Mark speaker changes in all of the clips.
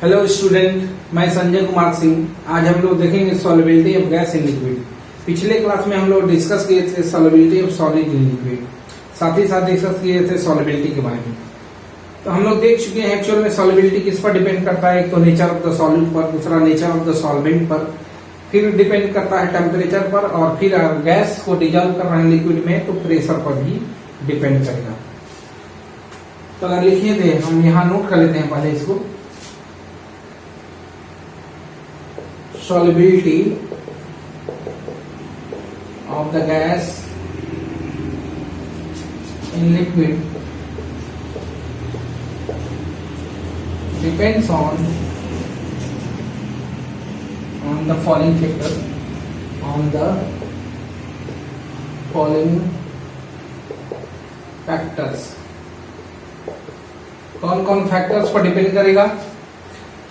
Speaker 1: Hello student, मैं संजय कुमार सिंह। आज हम लोग देखेंगे solubility of gas in liquid. पिछले क्लास में हम लोग डिस्कस किए थे solubility of solid in liquid, साथ ही साथ डिस्कस किए थे सॉल्युबिलिटी के बारे में। तो हम लोग देख चुके हैं एक्चुअल में सॉल्युबिलिटी किस पर डिपेंड करता है। एक तो नेचर ऑफ द सॉल्यूट पर, दूसरा नेचर ऑफ द सॉल्वेंट पर, फिर डिपेंड करता है टेम्परेचर पर, और फिर गैस को डिजॉल्व कर रहे हैं लिक्विड में तो प्रेशर पर भी डिपेंड करेगा। तो अगर लिखिए थे हम यहाँ नोट कर लेते हैं पहले इसको। solubility of the gas in liquid depends on the following factor, on the following factors। कौन कौन फैक्टर्स पर डिपेंड करेगा?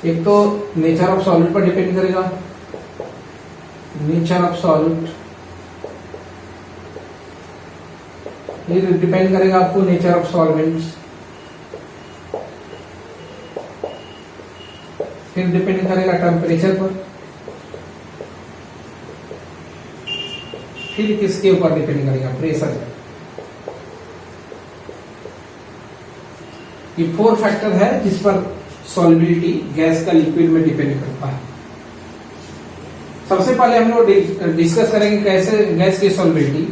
Speaker 1: एक तो नेचर ऑफ सॉल्यूट पर डिपेंड करेगा। नेचर ऑफ सॉल्यूट, ये डिपेंड करेगा आपको नेचर ऑफ सॉल्वेंट्स। फिर डिपेंड करेगा टेम्परेचर पर। फिर किसके ऊपर डिपेंड करेगा? प्रेशर। ये 4 फैक्टर है जिस पर सॉल्युबिलिटी गैस का लिक्विड में डिपेंड करता है। सबसे पहले हम लोग डिस्कस करेंगे कैसे गैस की सॉल्युबिलिटी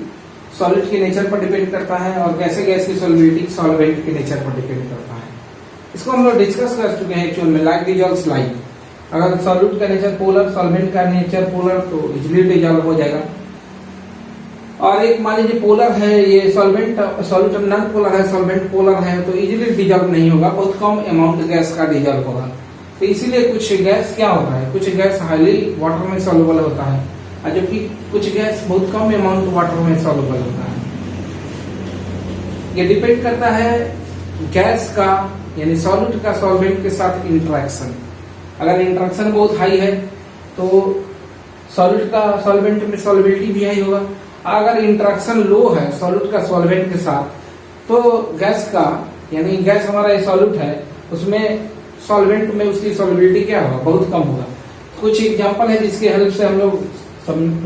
Speaker 1: सॉलिड के नेचर पर डिपेंड करता है और कैसे गैस की सॉल्युबिलिटी सॉल्वेंट के नेचर पर डिपेंड करता है। इसको हम लोग डिस्कस कर चुके हैं एक्चुअल में। लाइक डिजॉल्व्स लाइक, अगर सॉल्यूट का नेचर पोलर, सॉल्वेंट का नेचर पोलर, तो इजिली डिजॉल्व हो जाएगा। और एक मान लीजिए पोलर है ये सॉल्वेंट, सॉल्यूट नॉन पोलर है, सॉल्वेंट पोलर है, तो इजीली डिजॉल्व नहीं होगा, बहुत कम अमाउंट गैस का डिजॉल्व होगा। तो इसीलिए कुछ गैस क्या होता है, कुछ गैस हाईली वाटर में सॉल्युबल होता है और जबकि कुछ गैस बहुत कम अमाउंट वाटर में सॉल्युबल होता है। ये डिपेंड करता है गैस का यानी सॉल्यूट का सॉल्वेंट के साथ इंटरेक्शन। अगर इंटरेक्शन बहुत हाई है तो सॉल्यूट का सॉल्वेंट में सॉल्युबिलिटी भी हाई होगा। अगर इंटरेक्शन लो है सॉल्यूट का सॉल्वेंट के साथ तो गैस का यानी गैस हमारा ये सॉल्यूट है उसमें सॉल्वेंट में उसकी सॉल्युबिलिटी क्या होगा? बहुत कम होगा। कुछ एग्जांपल है जिसकी हेल्प से हम लोग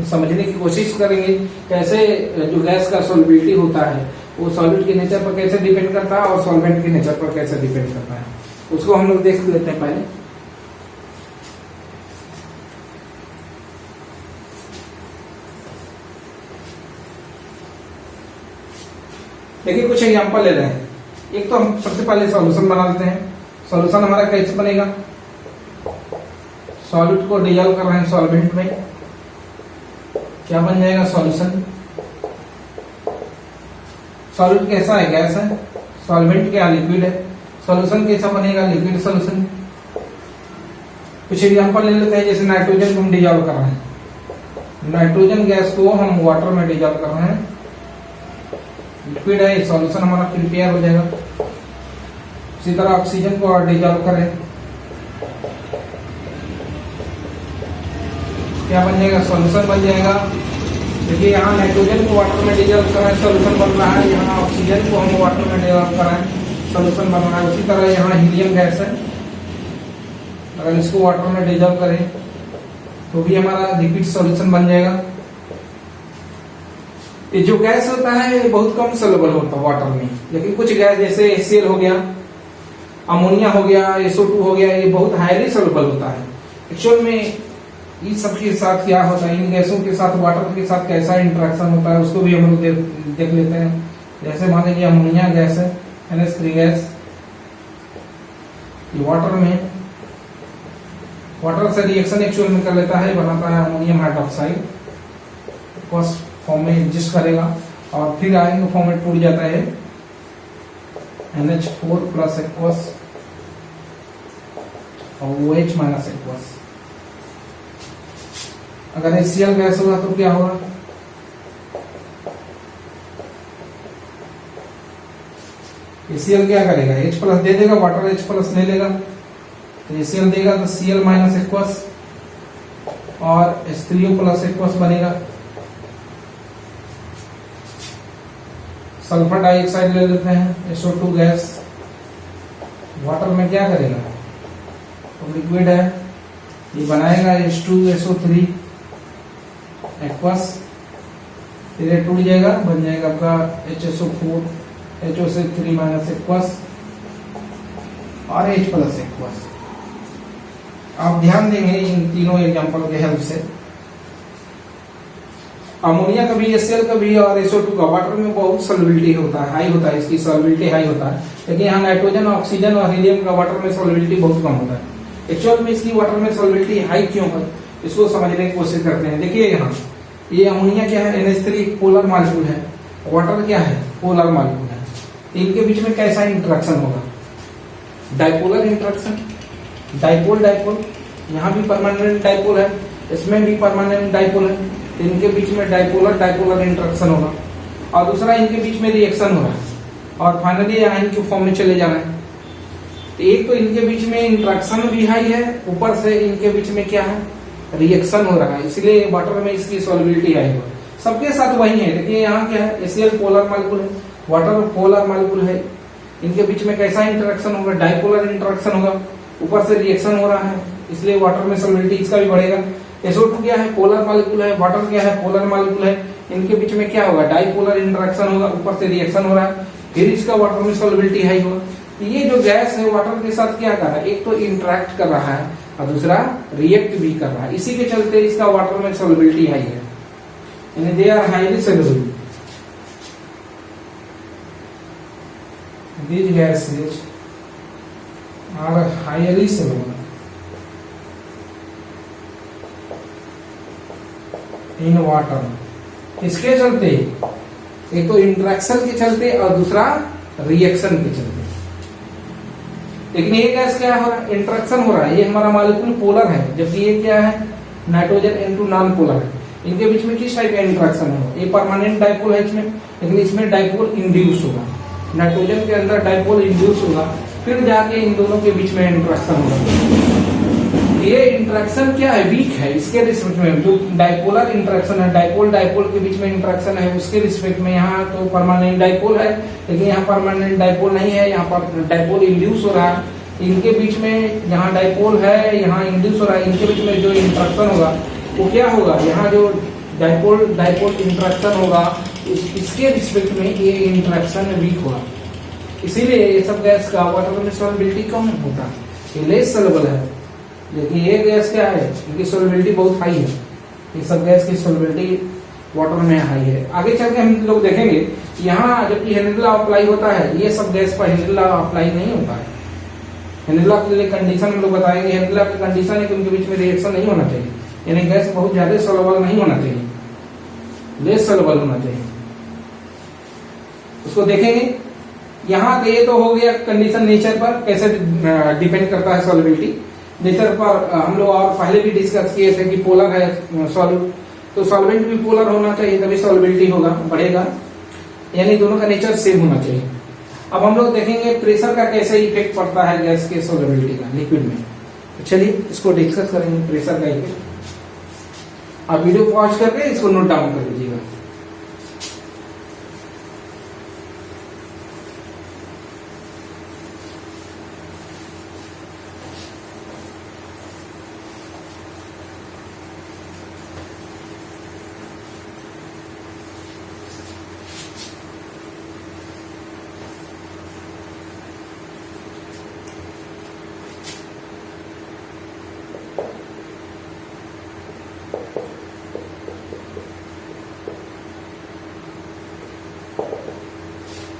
Speaker 1: समझने की कोशिश करेंगे कैसे जो गैस का सॉल्युबिलिटी होता है वो सॉल्यूट के नेचर पर कैसे डिपेंड करता है और सॉल्वेंट के नेचर पर कैसे डिपेंड करता है, उसको हम लोग देख लेते हैं पहले। देखिए कुछ एग्जांपल ले रहे हैं। एक तो हम सबसे पहले सॉल्यूशन बना लेते हैं। सॉल्यूशन हमारा कैसे बनेगा? सॉल्यूट को डिजॉल्व कर रहे हैं सॉल्वेंट में, क्या बन जाएगा? सॉल्यूशन। सॉल्यूट कैसा है? गैस है। सॉल्वेंट क्या? लिक्विड है। सॉल्यूशन कैसा बनेगा? Liquid solution. कुछ एग्जांपल ले लेते हैं, जैसे नाइट्रोजन को हम डिजॉल्व कर रहे हैं। नाइट्रोजन गैस को हम वाटर में डिजॉल्व कर रहे हैं, लिक्विड है, सॉल्यूशन हमारा प्रिपेयर हो जाएगा। इसी तरह ऑक्सीजन को डिजॉल्व करें, क्या बन जाएगा? सॉल्यूशन बन जाएगा। देखिए यहाँ नाइट्रोजन को वाटर में डिजॉल्व कर रहे हैं, सॉल्यूशन बन रहा है। यहाँ ऑक्सीजन को हम वाटर में डिजॉल्व कर रहे हैं, सॉल्यूशन बन रहा है। उसी तरह यहाँ हीलियम गैस है, अगर इसको वाटर में डिजॉल्व करें तो भी हमारा लिक्विड सॉल्यूशन बन जाएगा। ये जो गैस होता है ये बहुत कम सॉल्युबल होता है वाटर में, लेकिन कुछ गैस जैसे HCl हो गया, अमोनिया हो गया, SO2 हो गया, ये बहुत हाईली सॉल्युबल होता है। एक्चुअल में इन सब के साथ क्या होता है, इन गैसों के साथ वाटर के साथ कैसा इंटरेक्शन होता है उसको भी हम लोग देख लेते हैं। जैसे मान लीजिए अमोनिया गैस है, NH3 गैस, ये वाटर में वाटर से रिएक्शन एक्चुअल में कर लेता है, बनाता है अमोनियम हाइड्रोक्साइड, फॉर्म में एडजस्ट करेगा और फिर आयन फॉर्म में टूट जाता है NH4 प्लस एक्वस और OH माइनस एक्वस। अगर HCl गैस होगा तो क्या होगा? HCl क्या करेगा? H प्लस दे देगा, वाटर H प्लस ले लेगा तो HCl देगा तो Cl माइनस एक्वस और H3O प्लस एक्वस बनेगा। सल्फर डाइऑक्साइड ले लेते हैं, SO2 गैस, वाटर में क्या करेगा? लिक्विड है, ये बनाएगा H2SO3 एक्वस, फिर ये टूट जाएगा, बन जाएगा आपका HSO4 HOC3 माइनस एक्वस और H प्लस एक्वस। आप ध्यान देंगे इन तीनों एग्जांपल के हेल्प से। अमोनिया का भी, HCl का भी और SO2 का वाटर में बहुत सॉल्युबिलिटी होता है, हाई होता है, इसकी सॉल्युबिलिटी हाई होता है। लेकिन यहाँ नाइट्रोजन, ऑक्सीजन और हीलियम का वाटर में सॉल्युबिलिटी बहुत कम होता है। एक्चुअल में इसकी वाटर में सॉल्युबिलिटी हाई क्यों है, इसको समझने की कोशिश करते हैं। देखिए यहाँ ये अमोनिया क्या है, NH3 पोलर मॉलिक्यूल है, वाटर क्या है, पोलर मॉलिक्यूल है। इनके बीच में कैसा इंटरेक्शन होगा, डाइपोलर इंटरेक्शन, डाइपोल डाइपोल। यहाँ भी परमानेंट डाइपोल है, इसमें भी परमानेंट डाइपोल है, इनके बीच में डाइपोलर डाइपोलर इंटरेक्शन होगा। और दूसरा इनके बीच में रिएक्शन हो रहा है और फाइनली आयन के फॉर्म में चले जा रहे हैं। तो एक तो इनके बीच में इंटरेक्शन भी हाई है, ऊपर से इनके बीच में क्या है, रिएक्शन हो रहा है, इसलिए वाटर में इसकी सॉल्युबिलिटी हाई हो। सबके साथ वही है। देखिए यहाँ क्या है, HCl पोलर मॉलिक्यूल है, वाटर पोलर मॉलिक्यूल है, इनके बीच में कैसा इंटरेक्शन होगा, डाइपोलर इंटरेक्शन होगा, ऊपर से रिएक्शन हो रहा है, इसलिए वाटर में सॉल्युबिलिटी इसका भी बढ़ेगा। SO2 क्या है, पोलर मॉलिक्यूल है, वाटर क्या है, पोलर मॉलिक्यूल है, इनके बीच में क्या होगा, डाइपोलर इंटरेक्शन होगा, ऊपर से रिएक्शन हो रहा है, फिर इसका वाटर में सॉल्युबिलिटी हाई होगा। ये जो गैस है वाटर के साथ क्या कर रहा है, एक तो इंटरेक्ट कर रहा है और दूसरा रिएक्ट भी कर रहा है, इसी के चलते इसका वाटर में सॉल्युबिलिटी हाई है, यानी they are highly soluble. These gases are highly soluble in water। इसके चलते, एक तो इंटरेक्शन के चलते और दूसरा रिएक्शन के चलते। लेकिन ये गैस क्या हो रहा है, इंटरेक्शन हो रहा है, ये हमारा मॉलिक्यूल पोलर है, जबकि ये क्या है, नाइट्रोजन इनटू नॉन पोलर है। इनके बीच में किस टाइप का इंटरेक्शन होगा, ये परमानेंट डाइपोल है इसमें, लेकिन इसमें डाइपोल इंड्यूस होगा, नाइट्रोजन के अंदर डाइपोल इंड्यूस होगा, फिर जाके इन दोनों के बीच में इंटरेक्शन होगा। ये इंटरेक्शन क्या है, वीक है, इसके रिस्पेक्ट में जो डाइपोलर इंटरेक्शन है, डाइपोल डाइपोल के बीच में इंटरेक्शन है, उसके रिस्पेक्ट में यहाँ तो परमानेंट डाइपोल है, लेकिन यहाँ परमानेंट डाइपोल नहीं है, यहाँ पर डाइपोल इंड्यूस हो रहा है। इनके बीच में यहाँ डाइपोल है, यहाँ इंड्यूस हो रहा है, इनके बीच में जो इंटरेक्शन होगा वो क्या होगा, यहाँ जो डाइपोल डाइपोल इंटरेक्शन होगा इसके रिस्पेक्ट में ये इंटरेक्शन वीक होगा, इसीलिए ये सब गैस का वाटर में सॉल्युबिलिटी कम होता है, ये लेस सॉल्युबल है। लेकिन ये गैस क्या है, इनकी सॉल्युबिलिटी बहुत हाई है, ये सब गैस की सॉल्युबिलिटी वाटर में हाई है। आगे चल के हम लोग देखेंगे, यहाँ जबकि हेनरी लॉ अप्लाई होता है, ये सब गैस पर हेनरी लॉ अप्लाई नहीं होता है। हेनरी लॉ के लिए कंडीशन हम लोग बताएंगे, हेनरी लॉ की कंडीशन है कि उनके बीच में रिएक्शन नहीं होना चाहिए, यानी गैस बहुत ज्यादा सॉल्युबल नहीं होना चाहिए, लेस सॉल्युबल होना चाहिए, उसको देखेंगे। यहाँ ये तो हो गया कंडीशन नेचर पर कैसे डिपेंड करता है सॉल्युबिलिटी। नेचर पर हम लोग और पहले भी डिस्कस किए थे कि पोलर है सॉल्यूट, तो सॉल्वेंट भी पोलर होना चाहिए तभी सॉल्युबिलिटी होगा, बढ़ेगा, यानी दोनों का नेचर सेम होना चाहिए। अब हम लोग देखेंगे प्रेशर का कैसे इफेक्ट पड़ता है गैस के सॉल्युबिलिटी का लिक्विड में। तो चलिए इसको डिस्कस करेंगे, प्रेशर का इफेक्ट। आप वीडियो पॉज करके इसको नोट डाउन कर लीजिएगा।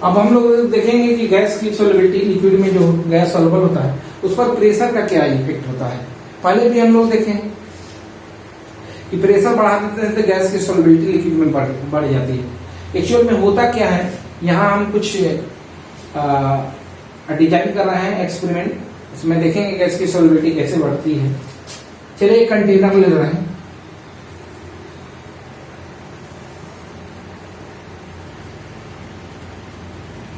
Speaker 1: अब हम लोग देखेंगे कि गैस की सॉल्युबिलिटी, लिक्विड में जो गैस सॉल्युबल होता है उस पर प्रेशर का क्या इफेक्ट होता है। पहले भी हम लोग देखें कि प्रेशर बढ़ा देते हैं तो गैस की सॉल्युबिलिटी लिक्विड में बढ़ जाती है। एक्चुअल में होता क्या है, यहाँ हम कुछ डिजाइन कर रहे हैं एक्सपेरिमेंट, इसमें देखेंगे गैस की सॉल्युबिलिटी कैसे बढ़ती है। चलिए एक कंटेनर ले रहे हैं,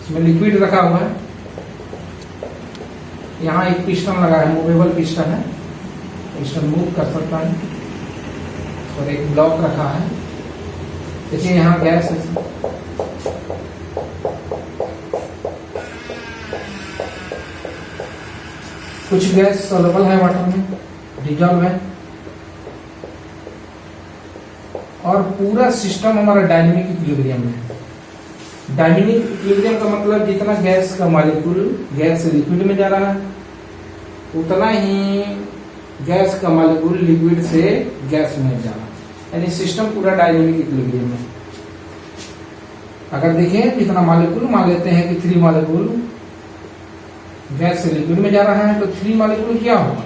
Speaker 1: इसमें लिक्विड रखा हुआ है, यहाँ एक पिस्टन लगा है, मूवेबल पिस्टन है, पिस्टन मूव कर सकता है, और एक ब्लॉक रखा है। देखिए यहाँ गैस है, कुछ गैस सॉल्युबल है वाटर में, डिजॉल्व है, और पूरा सिस्टम हमारा डायनेमिक इक्विलिब्रियम में है। डायनेमिक इक्विलिब्रियम का मतलब जितना गैस का मॉलिक्यूल गैस से लिक्विड में जा रहा है, उतना ही गैस का मॉलिक्यूल लिक्विड से गैस में जा रहा है, यानी सिस्टम पूरा डायनेमिक इक्विलिब्रियम में। अगर देखें जितना मॉलिक्यूल, मान लेते हैं कि 3 मॉलिक्यूल गैस से लिक्विड में जा रहा है, तो 3 मॉलिक्यूल क्या होगा,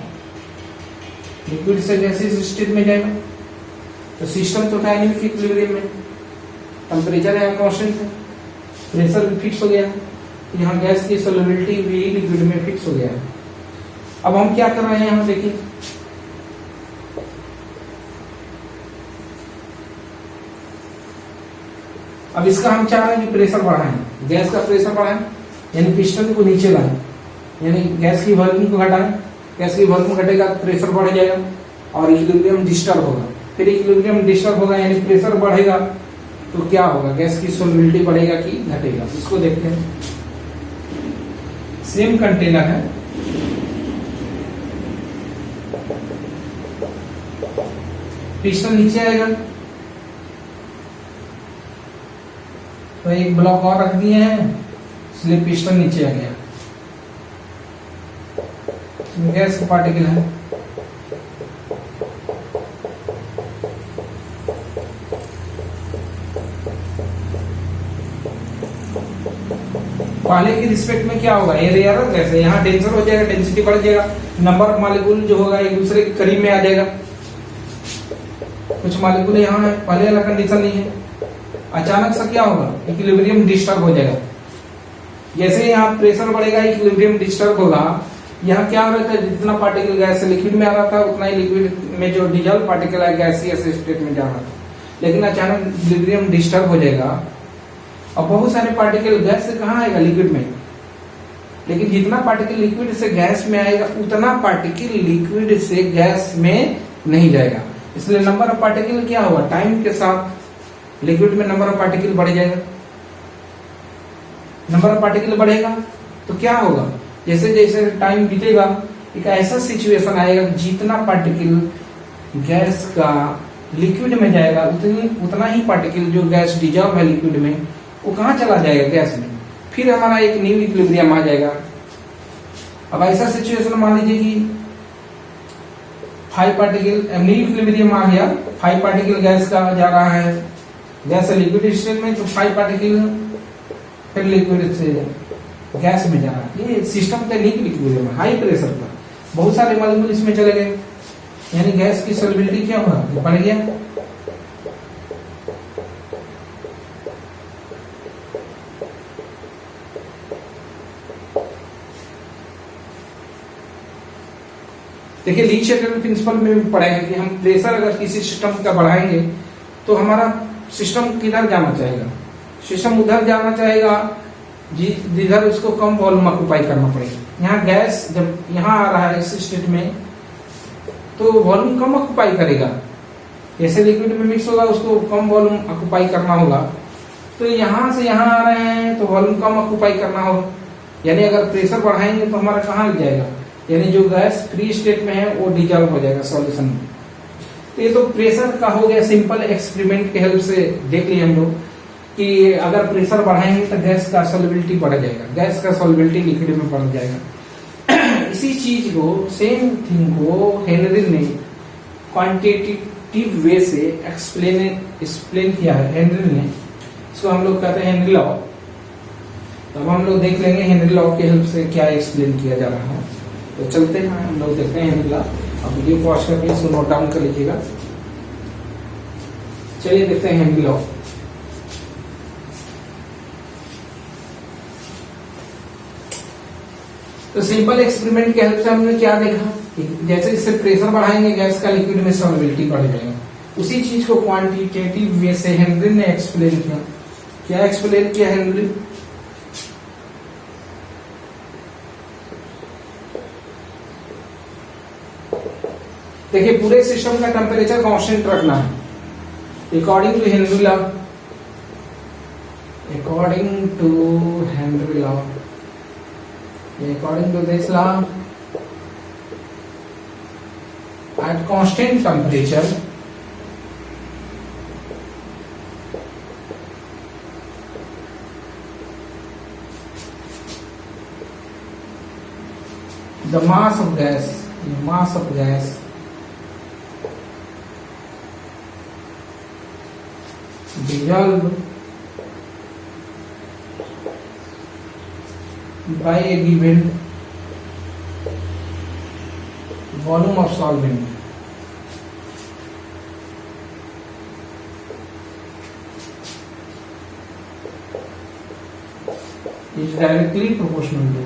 Speaker 1: लिक्विड से गैसियस स्टेट में जाएगा। तो सिस्टम तो डायनेमिक इक्विलिब्रियम में, टेम्परेचर यहाँ कांस्टेंट है, प्रेशर भी फिक्स हो गया, यहाँ गैस की सॉल्युबिलिटी भी लिक्विड में फिक्स हो गया है। अब हम क्या कर रहे हैं, यहाँ देखिए अब इसका हम चाह रहे हैं कि प्रेशर बढ़ाएं, गैस का प्रेशर बढ़ाएं, यानी पिस्टन को नीचे लाएं, यानी गैस की वॉल्यूम को घटाएं। गैस की वॉल्यूम घटेगा तो प्रेशर बढ़ जाएगा और इक्विलिब्रियम डिस्टर्ब होगा। फिर इक्विलिब्रियम डिस्टर्ब होगा यानी प्रेशर बढ़ेगा, तो क्या होगा, गैस की सॉल्युबिलिटी बढ़ेगा कि घटेगा। इसको देखते हैं। सेम कंटेनर है, पिस्टन नीचे आएगा, तो एक ब्लॉक और रख दिए हैं, इसलिए पिस्टन नीचे आ गया। गैस का पार्टिकल है, पहले की रिस्पेक्ट में क्या होगा, एरिया जैसे यहाँ डेंसर हो जाएगा, डेंसिटी बढ़ जाएगा, नंबर ऑफ मॉलिक्यूल जो होगा एक दूसरे के करीब में आ जाएगा। कुछ मॉलिक्यूल यहाँ है, पहले वाला कंडीशन नहीं है, अचानक से क्या होगा, इक्विलिब्रियम डिस्टर्ब हो जाएगा। जैसे यहाँ प्रेशर बढ़ेगा, इक्विलिब्रियम डिस्टर्ब होगा। यहाँ क्या हो रहा था, जितना पार्टिकल गैस से लिक्विड में आ रहा था, उतना ही लिक्विड में जो डिजॉल्व पार्टिकल है गैसियस स्टेट में जा रहा था। लेकिन अचानक इक्विलिब्रियम डिस्टर्ब हो जाएगा और बहुत सारे पार्टिकल गैस से कहाँ आएगा, लिक्विड में। लेकिन जितना पार्टिकल लिक्विड से गैस में आएगा, उतना पार्टिकल लिक्विड से गैस में नहीं जाएगा। इसलिए नंबर ऑफ पार्टिकल क्या होगा, टाइम के साथ लिक्विड में नंबर ऑफ पार्टिकल बढ़ जाएगा। नंबर ऑफ पार्टिकल बढ़ेगा तो क्या होगा, जैसे जैसे टाइम बीतेगा एक ऐसा सिचुएशन आएगा, जितना पार्टिकल गैस का लिक्विड में जाएगा, उतना ही पार्टिकल जो गैस डिजॉल्व है लिक्विड में, वो कहाँ चला जाएगा, गैस में। फिर हमारा एक न्यू इक्विलिब्रियम आ जाएगा। अब ऐसा सिचुएशन मान लीजिए कि 5 पार्टिकल न्यू इक्विलिब्रियम आ गया, 5 पार्टिकल गैस का जा रहा है, गैस से लिक्विड स्टेट में, तो 5 पार्टिकल फिर लिक्विड से गैस में जा रहा है। ये सिस्टम का न्यू इक्विलिब्रियम है, हाई प्रेशर पर बहुत सारे मॉलिक्यूल इसमें चले गए, यानी गैस की सॉल्युबिलिटी क्या होगा, बढ़ गया। देखिए ली शेल्टन प्रिंसिपल में भी पढ़ेंगे कि हम प्रेशर अगर किसी सिस्टम का बढ़ाएंगे तो हमारा सिस्टम किधर जाना चाहेगा, सिस्टम उधर जाना चाहेगा जिधर उसको कम वॉल्यूम ऑक्युपाई करना पड़ेगा। यहाँ गैस जब यहाँ आ रहा है इस स्टेट में, तो वॉल्यूम कम ऑक्युपाई करेगा, जैसे लिक्विड में मिक्स होगा उसको कम वॉल्यूम ऑक्युपाई करना होगा। तो यहाँ से यहाँ आ रहे हैं तो वॉल्यूम कम ऑक्युपाई करना होगा, यानी अगर प्रेशर बढ़ाएंगे तो हमारा कहाँ लग जाएगा, यानी जो गैस फ्री स्टेट में है वो डिजॉल्व हो जाएगा सॉल्यूशन में। तो ये तो प्रेशर का हो गया, सिंपल एक्सपेरिमेंट के हेल्प से देख लिए हम लोग कि अगर प्रेशर बढ़ाएंगे तो गैस का सॉल्युबिलिटी बढ़ जाएगा, गैस का सॉल्युबिलिटी लिक्विड में बढ़ जाएगा। इसी चीज को, सेम थिंग को हेनरी ने क्वांटिटेटिव वे से एक्सप्लेन किया है। हेनरी ने, इसको हम लोग कहते हैं हेनरी लॉ। तब हम लोग देख लेंगे हेनरी लॉ के हेल्प से क्या एक्सप्लेन किया जा रहा है। तो चलते हैं, हम लोग देखते हैं हेनरी लॉ। अब वीडियो पॉज करके इसको नोट डाउन कर लीजिएगा। चलिए देखते हैं हेनरी लॉ। तो सिंपल एक्सपेरिमेंट के हेल्प से हमने क्या देखा, जैसे इससे प्रेशर बढ़ाएंगे गैस का लिक्विड में सॉल्युबिलिटी बढ़ जाएगा। उसी चीज को क्वांटिटेटिव वे से हेनरी ने एक्सप्लेन किया। क्या एक्सप्लेन किया हेनरी, देखिए पूरे सिस्टम का टेम्परेचर कांस्टेंट रखना है according to Henry law. According to Henry law, according to this law at constant temperature the mass of gas dissolved by a given volume of solvent is directly proportional to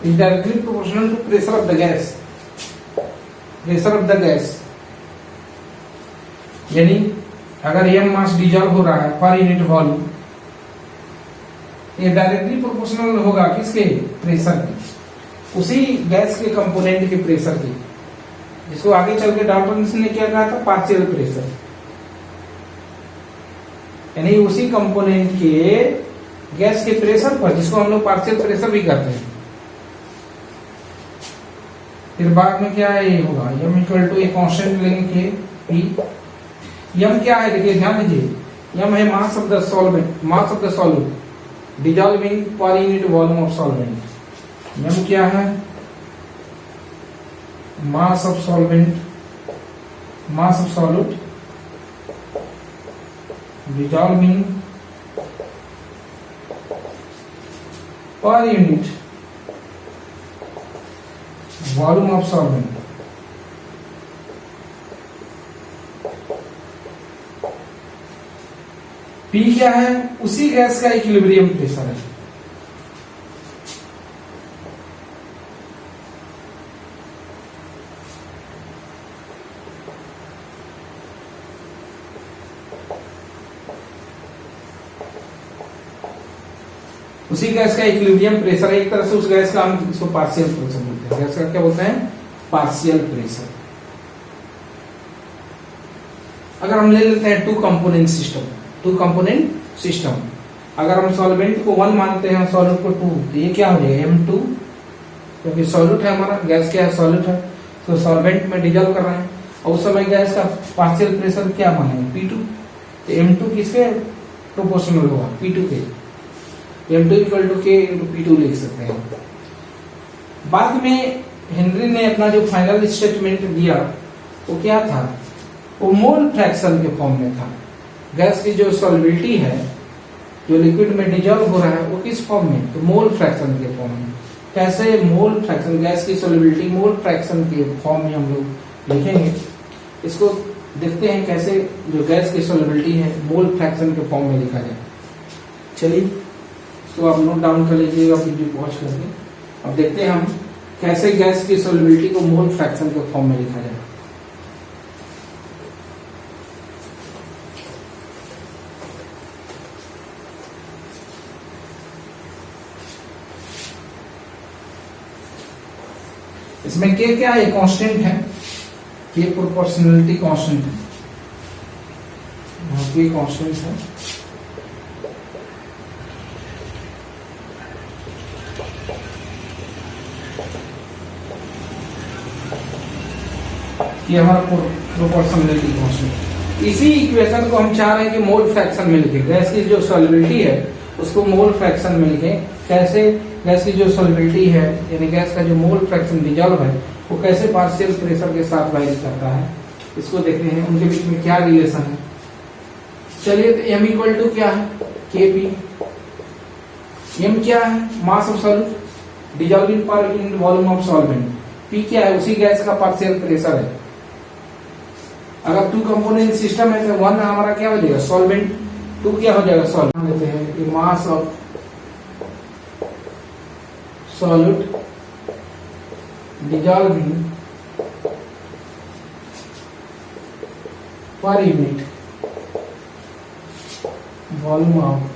Speaker 1: is directly proportional to pressure of the gas. Pressure of the gas यानी अगर m मास dissolve हो रहा है per unit volume, ये directly proportional होगा किसके? Pressure के, उसी गैस के कंपोनेंट के प्रेशर की, जिसको आगे चल के डाल्टन ने क्या कहा था? Partial pressure. यानी उसी कंपोनेंट के गैस के प्रेशर पर, जिसको हम लोग पार्शियल प्रेशर भी कहते हैं। फिर बाद में क्या है? ये होगा m equal to a constant लेंगे P। m क्या है? देखिए ध्यान दीजिए, m है mass of the solvent, mass of the solute dissolving per unit volume of solvent. m क्या है? मास of solvent, mass of solute dissolving per unit volume of solvent. P क्या है? उसी गैस का इक्विलिब्रियम प्रेशर है। उसी gas का equilibrium pressure है। एक तरह से उस गैस का हम इसको पार्शियल प्रेशर बोलते हैं। गैस का क्या बोलते हैं? Partial pressure. अगर हम ले लेते हैं two component system, two component system, अगर हम सॉल्वेंट को 1 मानते हैं, सॉल्यूट को 2, तो ये क्या हो जाएगा? M2, क्योंकि सॉल्यूट है हमारा, गैस क्या है? सॉल्यूट है, तो सॉल्वेंट में डिजॉल्व कर रहे हैं, और उस समय गैस का पार्शियल प्रेशर क्या मानेंगे? P2। तो M2 किसके प्रोपोर्शनल होगा? P2 के। M2 equal to K into P2 लिख सकते हैं। बाद में हेनरी ने अपना जो फाइनल स्टेटमेंट दिया वो क्या था? वो मोल फ्रैक्शन के फॉर्म में था। गैस की जो सॉल्युबिलिटी है, जो लिक्विड में डिजॉल्व हो रहा है, वो किस फॉर्म में? तो मोल फ्रैक्शन के फॉर्म में। कैसे मोल फ्रैक्शन? गैस की सॉल्युबिलिटी मोल फ्रैक्शन के फॉर्म में हम लोग लिखेंगे। इसको देखते हैं कैसे जो गैस की सॉल्युबिलिटी है मोल फ्रैक्शन के फॉर्म में लिखा जाए। चलिए तो आप नोट डाउन कर लीजिएगा वीडियो पॉज करके। अब देखते हैं हम कैसे गैस की सॉल्युबिलिटी को मोल फ्रैक्शन के फॉर्म में लिखा जाए। इसमें K क्या है? कांस्टेंट है, K प्रोपोर्शनलिटी कांस्टेंट है, K कांस्टेंट है। ये हमारा प्रोपोर्शनलिटी कांस्टेंट। इसी इक्वेशन को हम चाह रहे हैं कि मोल फ्रैक्शन में लिखें। गैस की जो सॉल्युबिलिटी है उसको मोल फ्रैक्शन में लिखें। कैसे? गैस की जो सॉल्युबिलिटी है यानी गैस का जो मोल फ्रैक्शन डिजॉल्व है वो कैसे पार्शियल प्रेशर के साथ वेरी करता है, इसको देखते हैं। उनके बीच में क्या रिलेशन है। चलिए तो M इक्वल टू क्या है? Kp। M क्या है? Mass of solute dissolving per unit volume of solvent. P क्या है? उसी गैस का पार्शियल प्रेशर है। अगर टू कंपोनेंट सिस्टम है तो 1 हमारा क्या हो जाएगा? सॉल्वेंट, 2 क्या हो जाएगा? सॉल्वेंट। लेते हैं mass of solute dissolving per unit volume of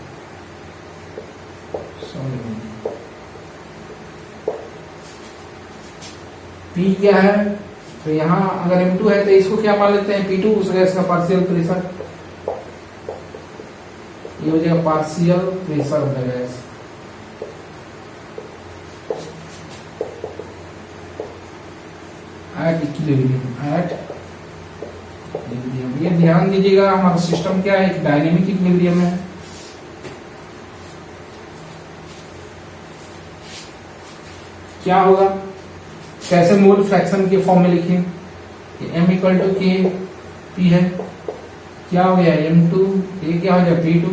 Speaker 1: solvent. P क्या है, तो यहाँ अगर M2 है तो इसको क्या मान लेते हैं P2, उस गैस का पार्शियल प्रेशर, ये हो जाएगा partial pressure of the gas. At equilibrium, at equilibrium. ये ध्यान दीजिएगा, हमारा सिस्टम क्या है, एक डायनेमिक इक्विलिब्रियम है। क्या होगा, कैसे मोल फ्रैक्शन के फॉर्म में लिखें, m इक्वल टू के पी है, क्या हो गया M2, ये क्या हो जाए P2।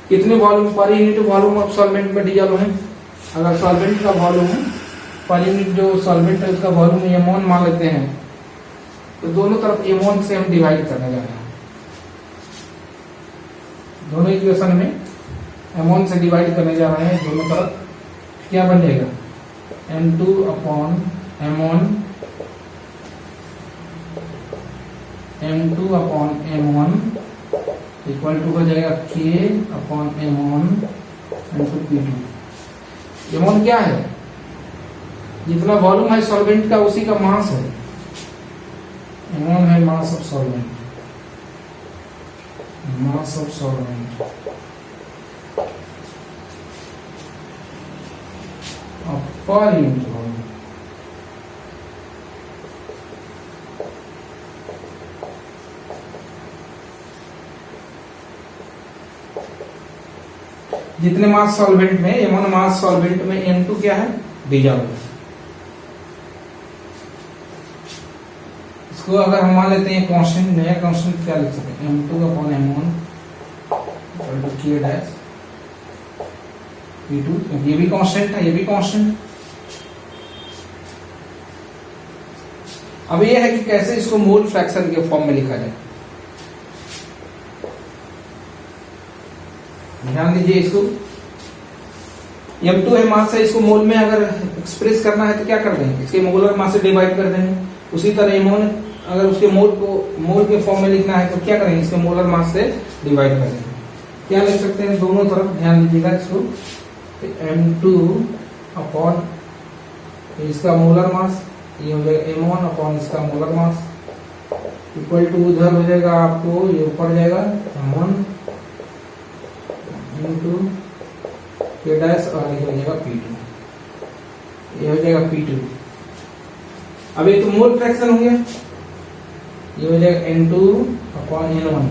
Speaker 1: कितने volume per unit volume of solvent में डिजॉल्व है, अगर सॉल्वेंट का वॉल्यूम पर यूनिट जो सॉल्वेंट है उसका वॉल्यूम M1 मान लेते हैं, तो दोनों तरफ M1 से हम डिवाइड करने जा रहे हैं। दोनों इक्वेशन में M1 से डिवाइड करने जा रहे हैं, दोनों तरफ क्या बन जाएगा M2 upon M1, M2 upon M1 equal to हो जाएगा K upon M1 into P2। M1 क्या है, जितना वॉल्यूम है सॉल्वेंट का उसी का मास है, M1 है मास of solvent, mass of solvent per unit volume. जितने मास सॉल्वेंट में M1 मास सॉल्वेंट में M2 क्या है डिजॉल्व। इसको अगर हम मान लेते हैं कांस्टेंट, नया कांस्टेंट क्या लिख सकते हैं M2 upon M1 K dash P2, ये भी कांस्टेंट है, ये भी कांस्टेंट। अब ये है कि कैसे इसको मोल फ्रैक्शन के फॉर्म में लिखा जाए। ध्यान दीजिए, इसको M2 है मास है, इसको मोल में अगर एक्सप्रेस करना है तो क्या कर देंगे, इसके मोलर मास से डिवाइड कर देंगे। उसी तरह M1 अगर उसके मोल के फॉर्म में लिखना है तो क्या करेंगे, इसके मोलर मास से डिवाइड कर देंगे। क्या लिख सकते हैं दोनों तरफ, ध्यान दीजिएगा इसको, M2 अपॉन इसका मोलर मास, ये हो जाएगा M1 अपॉन इसका मोलर मास इक्वल टू उधर हो जाएगा आपको, ये ऊपर जाएगा M1 इंटू K डैश और ये हो जाएगा P2, ये हो जाएगा P2। अब ये तो मोल फ्रैक्शन हो गया, ये हो जाएगा N2 अपॉन N1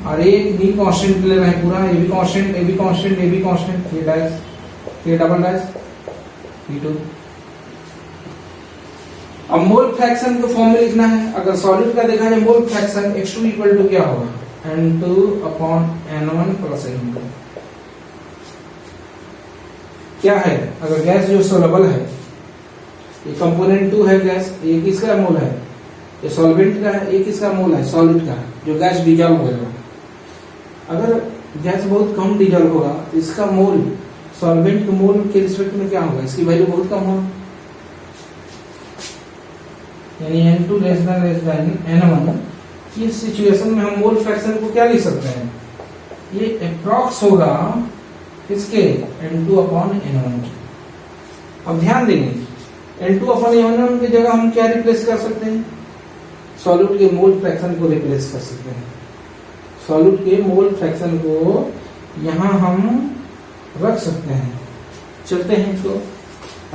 Speaker 1: और ये भी कांस्टेंट ले रहे हैं पूरा, ये भी कांस्टेंट, ये भी कांस्टेंट, ये भी constant, K dash K double dash P2। अब मोल फ्रैक्शन को फॉर्म में लिखना है, अगर सॉलिड का देखा जाए mole fraction X2 equal to क्या होगा N2 upon N1 plus N2। क्या है, अगर गैस जो सोलेबल है, ये कंपोनेंट 2 है गैस, ये किसका मोल है, ये सॉल्वेंट का है, ये किसका मोल है सॉलिड का है, जो गैस डिजॉल्व होगा। अगर गैस बहुत कम डिजॉल्व होगा तो इसका मोल सॉल्वेंट के मोल के रिस्पेक्ट में क्या होगा, इसकी वैल्यू बहुत कम होगा, यानी N2 लेस देन N1। इस सिचुएशन में हम मोल फ्रैक्शन को क्या लिख सकते हैं, ये अप्रॉक्स होगा किसके N2 अपॉन N1। अब ध्यान देंगे N2 अपॉन N1 की जगह हम क्या रिप्लेस कर सकते हैं, सॉल्यूट के मोल फ्रैक्शन को रिप्लेस कर सकते हैं। सॉल्यूट के मोल फ्रैक्शन को यहां हम रख सकते हैं। चलते हैं इसको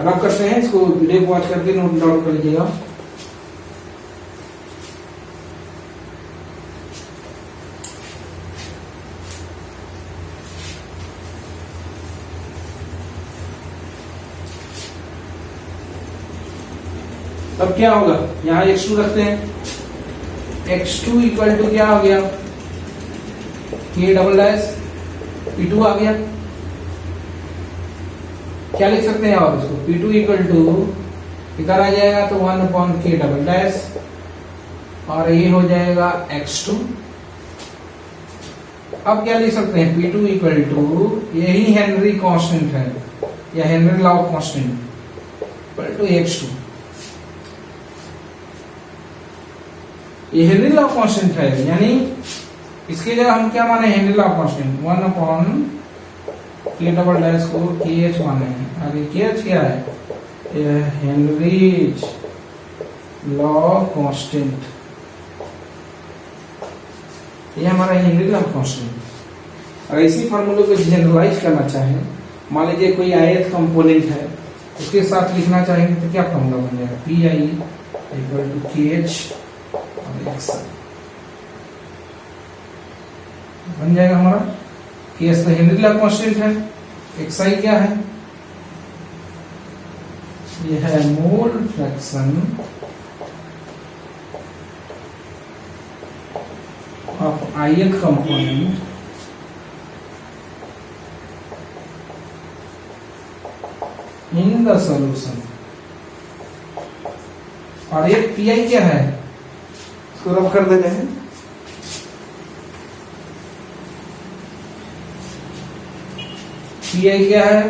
Speaker 1: रब करते हैं, इसको वीडियो को वॉच करके नोट डाउन कर लीजिएगा। अब क्या होगा, यहां X2 रखते हैं, X2 इक्वल टू क्या हो गया K डबल डैश P2 आ गया। क्या लिख सकते हैं आप इसको, P2 इक्वल टू इधर आ जाएगा तो 1 अपॉन K डबल डैश और ये हो जाएगा X2। अब क्या लिख सकते हैं P2 इक्वल टू, यही हेनरी कांस्टेंट है या Henry law constant equal to X2। ये हेनरी लॉ कांस्टेंट है, यानी इसके जगह हम क्या माने, हेनरी लॉ कांस्टेंट 1 अपॉन के डबल डैश को के एच माने हैं। अरे के एच क्या है, हेनरीज लॉ कांस्टेंट, ये हमारा हेनरी लॉ कांस्टेंट। अगर इसी फार्मूले को जनरलाइज करना चाहें, मान लीजिए कोई आयत कंपोनेंट है, उसके साथ लिखना चाहेंगे तो क्या फॉर्मूला बन जाएगा, पी आई इक्वल टू के एच और एक्स बन जाएगा हमारा। के एच तो हेनरी लॉ कांस्टेंट है, एक्स आई क्या है, ये है मोल fraction of ith component in the solution. और एक पी आई क्या है, इसको रब कर देते हैं। पी आई क्या है,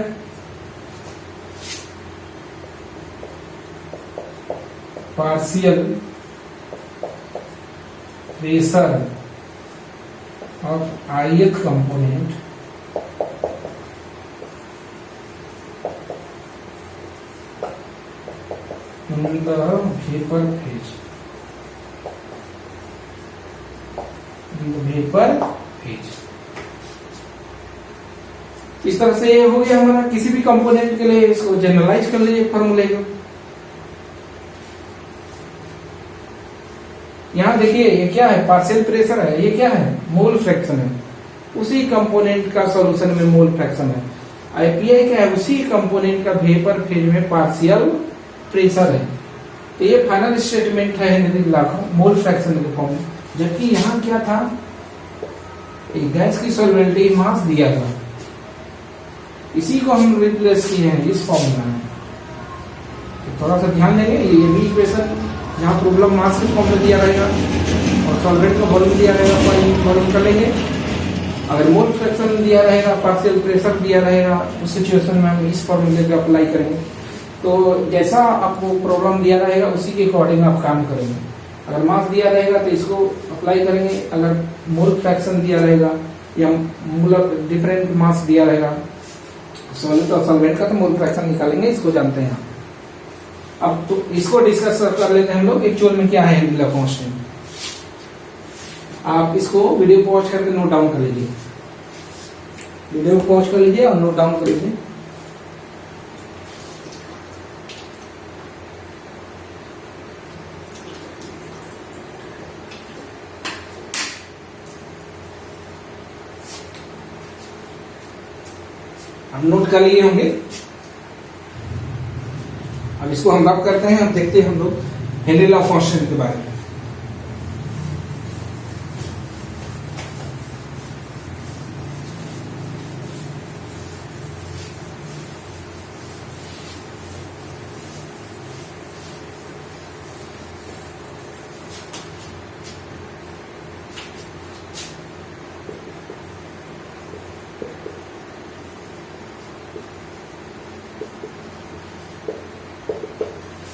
Speaker 1: partial pressure of ith component in the vapour phase, इस तरह से ये हो गया हमारा। किसी भी कंपोनेंट के लिए इसको जनरलाइज कर लीजिए फॉर्मूले को। यहाँ देखिए ये क्या है, पार्शियल प्रेशर है, ये क्या है, मोल फ्रैक्शन है। उसी कंपोनेंट का सॉल्यूशन में मोल फ्रैक्शन है। आईपीआई क्या है, उसी कंपोनेंट का वेपर फेज में पार्शियल प्रेशर है। तो ये फाइनल स्टेटमेंट है हेनरी लॉ का मोल फ्रैक्शन के फॉर्म में। जबकि यहाँ क्या था, एक गैस की सॉल्वेंटी मास दिया था, इसी को हम रिप्लेस किए हैं इस फॉर्मूला में। तो थोड़ा सा ध्यान देंगे, ये भी इक्वेशन यहाँ प्रॉब्लम मास के फॉर्म में दिया रहेगा और सॉल्वेंट का वॉल्यूम दिया रहेगा, वॉल्यूम कर लेंगे। अगर मोल फ्रैक्शन दिया रहेगा, पार्शियल प्रेशर दिया रहेगा, उस सिचुएशन में हम इस फॉर्मूले को अप्लाई करेंगे। तो जैसा आपको प्रॉब्लम दिया रहेगा उसी के अकॉर्डिंग आप काम करेंगे। अगर मास दिया रहेगा तो इसको अप्लाई करेंगे, अगर मोल फ्रैक्शन दिया रहेगा या डिफरेंट मास दिया रहेगा सॉलिड और सॉल्वेंट का, तो मोल फ्रैक्शन निकालेंगे, इसको जानते हैं। अब तो इसको डिस्कस कर लेते हैं हम लोग एक्चुअल में क्या है हेनरी लॉ कांस्टेंट। आप इसको वीडियो पॉज करके नोट डाउन कर लीजिए, वीडियो पॉज कर लीजिए और नोट डाउन कर लीजिए। हम नोट कर लिए होंगे। अब इसको हम रब करते हैं, अब देखते हैं हम लोग हेनरी लॉ कांस्टेंट के बारे में।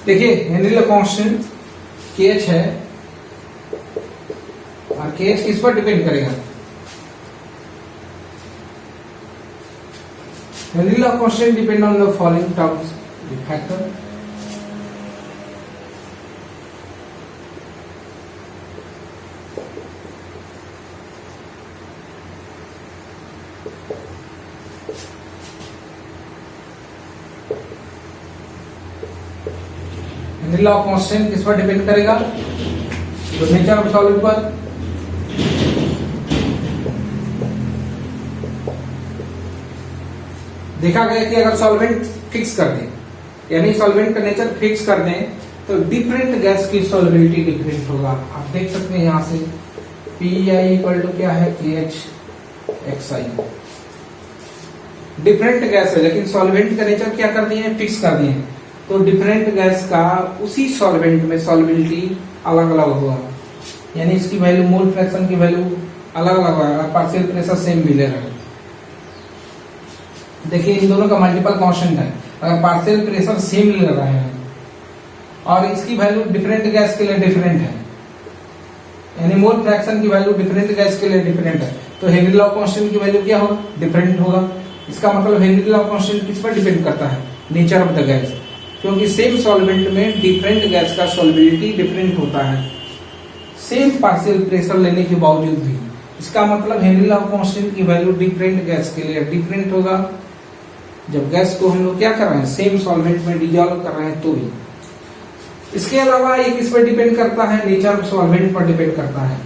Speaker 1: देखिए हेनरी लॉ कांस्टेंट के एच है और के एच किस पर डिपेंड करेगा, Henry law constant depend on the following terms factor. Henry law constant किस पर डिपेंड करेगा, तो नेचर ऑफ सॉलिड पर। देखा गया कि अगर सॉल्वेंट फिक्स कर दें, यानी सॉल्वेंट का नेचर फिक्स कर दें, तो डिफरेंट गैस की सॉल्युबिलिटी डिफरेंट होगा। आप देख सकते हैं यहाँ से पी आई इक्वल टू क्या है, के एच एक्स आई। डिफरेंट गैस है लेकिन सॉल्वेंट का नेचर क्या कर दिए, फिक्स कर दिए, तो डिफरेंट गैस का उसी सॉल्वेंट में सॉल्युबिलिटी अलग अलग होगा, यानी इसकी वैल्यू मोल फ्रैक्शन की वैल्यू अलग अलग होगा, पार्शियल प्रेशर सेम मिले रहे। देखिए इन दोनों का मल्टीपल कांस्टेंट है, अगर पार्शियल प्रेशर सेम मिल रहा है और इसकी वैल्यू डिफरेंट गैस के लिए डिफरेंट है, यानी मोल फ्रैक्शन की वैल्यू डिफरेंट गैस के लिए डिफरेंट है, तो हेनरी लॉ कांस्टेंट की वैल्यू क्या होगा, डिफरेंट होगा। इसका मतलब हेनरी लॉ कांस्टेंट किस पर डिपेंड करता है, नेचर ऑफ द गैस, क्योंकि सेम सॉल्वेंट में डिफरेंट गैस का सॉल्युबिलिटी डिफरेंट होता है सेम पार्शियल प्रेशर लेने के बावजूद भी। इसका मतलब हेनरी लॉ कांस्टेंट की वैल्यू डिफरेंट गैस के लिए डिफरेंट होगा जब गैस को हम लोग क्या कर रहे हैं, सेम सॉल्वेंट में डिजॉल्व कर रहे हैं तो भी। इसके अलावा ये किस पर डिपेंड करता है, नेचर ऑफ सॉल्वेंट पर डिपेंड करता है।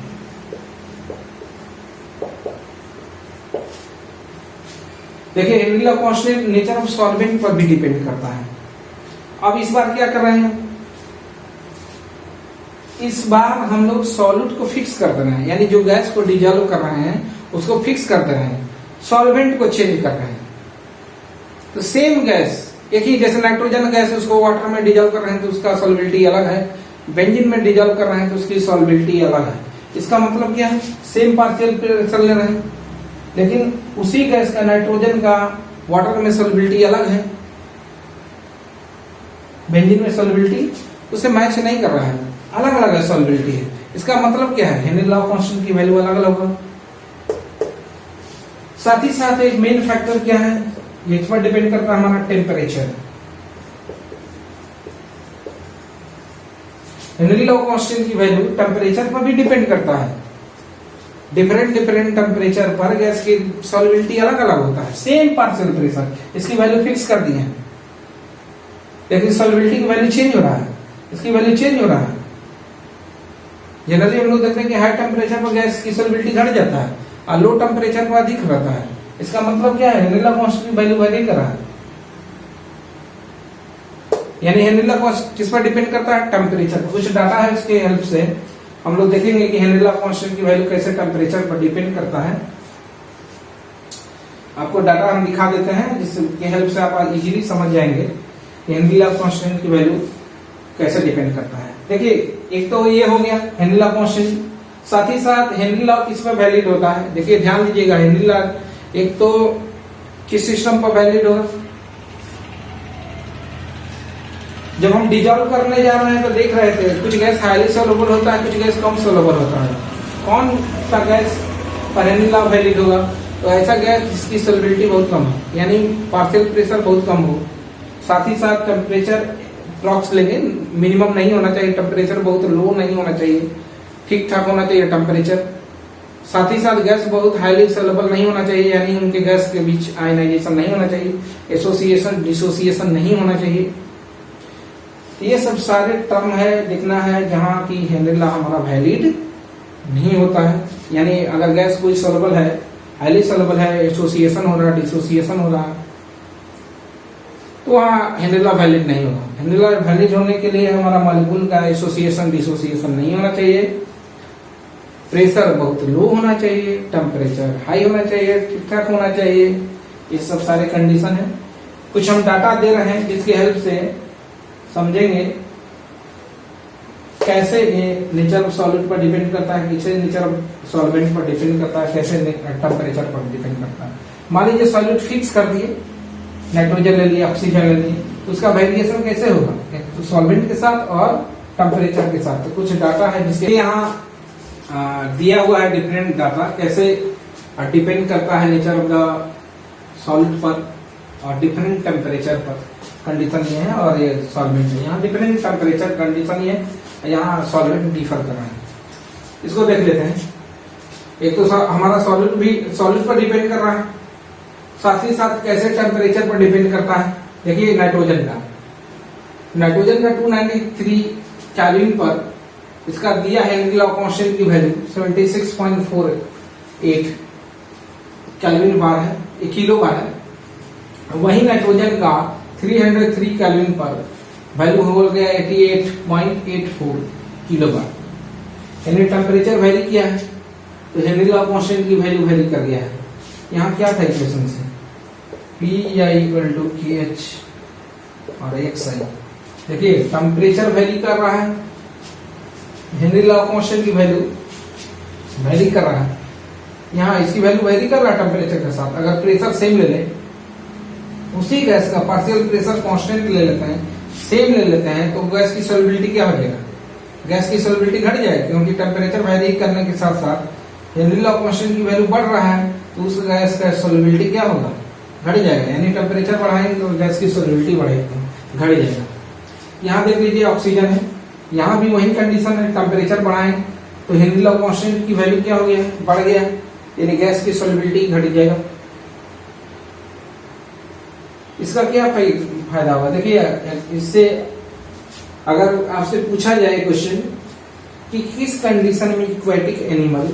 Speaker 1: देखिए Henry law constant nature of solvent पर भी डिपेंड करता है। अब इस बार क्या कर रहे हैं, इस बार हम लोग सॉल्यूट को फिक्स कर दे रहे हैं, यानी जो गैस को डिजॉल्व कर रहे हैं उसको फिक्स कर दे रहे हैं, सॉल्वेंट को चेंज कर रहे हैं। तो सेम गैस, एक ही जैसे नाइट्रोजन गैस उसको वाटर में डिजॉल्व कर रहे हैं तो उसका सॉल्युबिलिटी अलग है, बेंजीन में डिजॉल्व कर रहे हैं तो उसकी सॉल्युबिलिटी अलग है। इसका मतलब क्या है, सेम पार्शियल प्रेशर ले रहे हैं, लेकिन उसी गैस का नाइट्रोजन का वाटर में सॉल्युबिलिटी अलग है, बेंजीन में सॉल्युबिलिटी उसे मैच नहीं कर रहा है, अलग अलग है सॉल्युबिलिटी है। इसका मतलब क्या है, हेनरी लॉ कांस्टेंट की वैल्यू अलग अलग होगा। साथ ही साथ एक मेन फैक्टर क्या है, ये इस पर डिपेंड करता है हमारा टेम्परेचर। हेनरी लॉ कांस्टेंट की वैल्यू टेम्परेचर पर भी डिपेंड करता है। डिफरेंट डिफरेंट टेम्परेचर पर गैस की सॉल्युबिलिटी अलग अलग होता है, सेम पार्शियल प्रेशर, इसकी वैल्यू फिक्स कर दी है, लेकिन सॉल्युबिलिटी की वैल्यू चेंज हो रहा है, इसकी वैल्यू चेंज हो रहा है। जनरली हम लोग देखते हैं कि हाई टेम्परेचर पर गैस की सॉल्युबिलिटी घट जाता है और लो टेम्परेचर पर अधिक रहता है। इसका मतलब क्या है, हेनरी लॉ कांस्टेंट की वैल्यू वेरी कर रहा है, यानी हेनरी लॉ कांस्टेंट किस पर डिपेंड करता है, टेम्परेचर। कुछ डाटा है उसके हेल्प से हम लोग देखेंगे कि हेनरी लॉ कांस्टेंट की वैल्यू कैसे टेम्परेचर पर डिपेंड करता है। आपको डाटा हम दिखा देते हैं जिसके हेल्प से आप इजीली समझ जाएंगे कि हेनरी लॉ कांस्टेंट की वैल्यू कैसे डिपेंड करता है। देखिए एक तो ये हो गया हेनरी लॉ कांस्टेंट, साथ ही साथ हेनरी लॉ किस पर वैलिड होता है। देखिए ध्यान दीजिएगा, हेनरी लॉ एक तो किस सिस्टम पर वैलिड होगा, जब हम डिजॉल्व करने जा रहे हैं तो देख रहे थे कुछ गैस हाईली सोलुबल होता है, कुछ गैस कम सोलुबल होता है। कौन सा गैस पर हेनरी लॉ वैलिड होगा, तो ऐसा गैस जिसकी सोलुबिलिटी बहुत कम है, यानी पार्शियल प्रेशर बहुत कम हो, साथ ही साथ टेम्परेचर अप्रॉक्स लेंगे, मिनिमम नहीं होना चाहिए, टेम्परेचर बहुत लो नहीं होना चाहिए, ठीक ठाक होना चाहिए टेम्परेचर। साथ ही साथ गैस बहुत हाईली सोलुबल नहीं होना चाहिए, यानी उनके गैस के बीच आयनाइजेशन नहीं होना चाहिए, एसोसिएशन डिसोसिएशन नहीं होना चाहिए। ये सब सारे टर्म है देखना है जहां की हेनरी लॉ हमारा वैलिड नहीं होता है, यानी अगर गैस कोई सोलुबल है, हाईली सोलुबल है, एसोसिएशन हो रहा है, डिसोसिएशन हो रहा है, तो वहाँ हेनरी लॉ वैलिड नहीं होगा। हेनरी लॉ वैलिड होने के लिए हमारा मॉलिक्यूल का एसोसिएशन डिसोसिएशन नहीं होना चाहिए, प्रेशर बहुत लो होना चाहिए, टेम्परेचर हाई होना चाहिए, ठीक ठाक होना चाहिए। ये सब सारे कंडीशन है। कुछ हम डाटा दे रहे हैं जिसकी हेल्प से समझेंगे कैसे ये नेचर ऑफ सॉल्वेंट पर डिपेंड करता है, कैसे नेचर ऑफ सॉल्वेंट पर डिपेंड करता है, कैसे टेम्परेचर पर डिपेंड करता है। मान लीजिए सॉल्यूट फिक्स कर दिए, नाइट्रोजन ले लिए, ऑक्सीजन ले लिए, तो उसका वेरिएशन कैसे होगा, तो सॉल्वेंट के साथ और टेम्परेचर के साथ। तो कुछ डाटा है जिसके यहाँ दिया हुआ है डिफरेंट डाटा, कैसे डिपेंड करता है नेचर ऑफ द सॉल्वेंट पर और डिफरेंट टेम्परेचर पर। कंडीशन ये है और ये सॉल्वेंट है, यहाँ डिफरेंट टेम्परेचर कंडीशन ये है, यहाँ सॉल्वेंट डिफर कर रहा है। इसको देख लेते हैं। एक तो हमारा सॉल्वेंट भी सॉल्वेंट पर डिपेंड कर रहा है, साथ ही साथ कैसे टेम्परेचर पर डिपेंड करता है। देखिए नाइट्रोजन का 293 केल्विन पर इसका दिया है हेनरी लॉ कांस्टेंट की वैल्यू 76.48 केल्विन बार है, 1 किलो बार है। वही नाइट्रोजन का 303 केल्विन पर वैल्यू हो गया 88.84 किलो बार। यानी टेम्परेचर वेरी किया है तो हेनरी लॉ कांस्टेंट की वैल्यू वेरी कर गया है। यहाँ क्या था इक्वेशन से, Pi=KH और XI। देखिए टेम्परेचर वेरी कर रहा है, हेनरी लॉ कांस्टेंट की वैल्यू वेरी कर रहा है, यहाँ इसकी वैल्यू वेरी कर रहा है टेम्परेचर के साथ। अगर प्रेशर सेम ले ले, उसी गैस का पार्शियल प्रेशर कांस्टेंट ले लेते हैं, सेम ले लेते हैं, तो गैस की सॉल्युबिलिटी क्या हो जाएगा, गैस की सॉल्युबिलिटी घट जाएगी, क्योंकि टेम्परेचर वेरी करने के साथ साथ हेनरी लॉ कांस्टेंट की वैल्यू बढ़ रहा है, तो उस गैस का सॉल्युबिलिटी क्या होगा, घट जाएगा। यानी टेम्परेचर बढ़ाएंगे तो गैस की सॉल्युबिलिटी बढ़ेगी, घट जाएगा। यहाँ देख लीजिए ऑक्सीजन है, यहाँ भी वही कंडीशन है, टेम्परेचर बढ़ाएं तो हेनरी लॉ कांस्टेंट की वैल्यू क्या हो गया, बढ़ गया, यानी गैस की सॉल्युबिलिटी घट जाएगा। इसका क्या फायदा होगा, देखिए इससे अगर आपसे पूछा जाए क्वेश्चन कि किस कंडीशन में एक्वेटिक एनिमल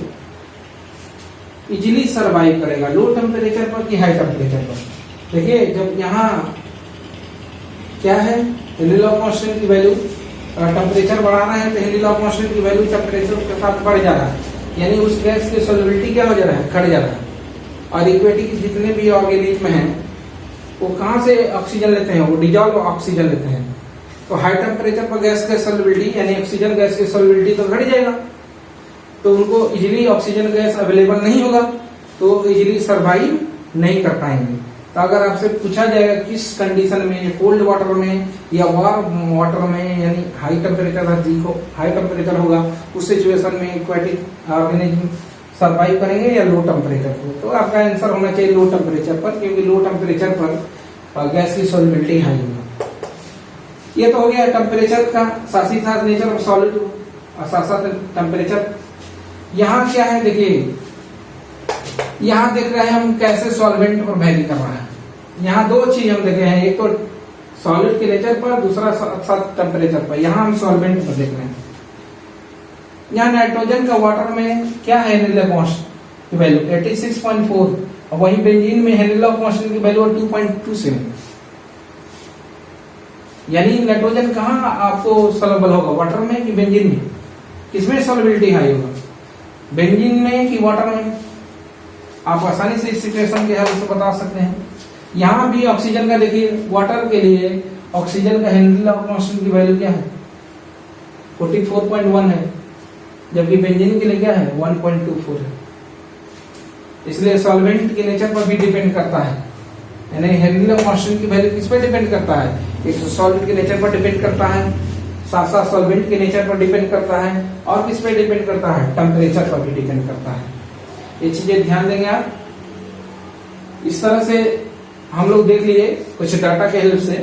Speaker 1: इजीली सरवाइव करेगा, लो टेम्परेचर पर कि हाई टेम्परेचर पर। देखिए जब यहाँ क्या है, हेनरी लॉ कांस्टेंट की वैल्यू, टेम्परेचर बढ़ाना है तो हेनरी लॉ कांस्टेंट की वैल्यू टेम्परेचर के साथ बढ़ जा रहा है, यानी उस गैस की सॉल्युबिलिटी क्या हो जा रहा है, घट जा रहा है। और इक्वेटिक जितने भी ऑर्गेनिज्म हैं वो कहाँ से ऑक्सीजन लेते हैं, वो डिजॉल्व ऑक्सीजन लेते हैं। तो हाई टेम्परेचर पर गैस की सॉल्युबिलिटी यानी ऑक्सीजन गैस की सॉल्युबिलिटी तो घट जाएगा, तो उनको इजीली ऑक्सीजन गैस अवेलेबल नहीं होगा, तो इजीली सरवाइव नहीं कर पाएंगे। तो अगर आपसे पूछा जाएगा किस कंडीशन में, कोल्ड वाटर में या वार्म वाटर में, यानी हाई टेम्परेचर हाई टेम्परेचर होगा, उस सिचुएशन में एक्वेटिक ऑर्गेनिज्म सरवाइव करेंगे या लो टेम्परेचर पर, तो आपका आंसर होना चाहिए लो टेम्परेचर पर, क्योंकि लो टेम्परेचर पर गैस की सॉल्युबिलिटी हाई होगा। ये तो हो गया टेम्परेचर का, साथ ही साथ नेचर ऑफ सॉलिड और साथ साथ टेम्परेचर। यहाँ क्या है, देखिए यहाँ देख रहे हैं हम कैसे सॉल्वेंट और वेरी कर रहा है। यहाँ दो चीज हम देख रहे हैं, एक तो सॉलिड के नेचर पर, दूसरा साथ टेम्परेचर पर। यहाँ हम सॉल्वेंट पर देख रहे हैं। यहाँ नाइट्रोजन का वाटर में क्या है हेनरी लॉ कांस्टेंट की वैल्यू 86.4, और वही बेंजीन में हेनरी लॉ कांस्टेंट की वैल्यू 2.27। यानी नाइट्रोजन कहाँ आपको सॉल्युबल होगा, वाटर में कि बेंजीन में, किसमें सॉल्युबिलिटी हाई होगा, बेंजीन में कि वाटर में। आप आसानी से इस इक्वेशन के हल से बता सकते हैं। यहाँ भी ऑक्सीजन का देखिए, वाटर के लिए ऑक्सीजन का हेनरी लॉ कांस्टेंट की वैल्यू क्या है, 44.1 है, जबकि बेंजीन के लिए क्या है 1.24 है। इसलिए सॉल्वेंट के नेचर पर भी डिपेंड करता है, यानी हेनरी लॉ कांस्टेंट की वैल्यू किस पर डिपेंड करता है, एक सॉलिड के नेचर पर डिपेंड करता है, साथ साथ सॉल्वेंट के नेचर पर डिपेंड करता है, और किस पे डिपेंड करता है, टेम्परेचर पर भी डिपेंड करता है। ये चीजें ध्यान देंगे आप। इस तरह से हम लोग देख लिए कुछ डाटा के हेल्प से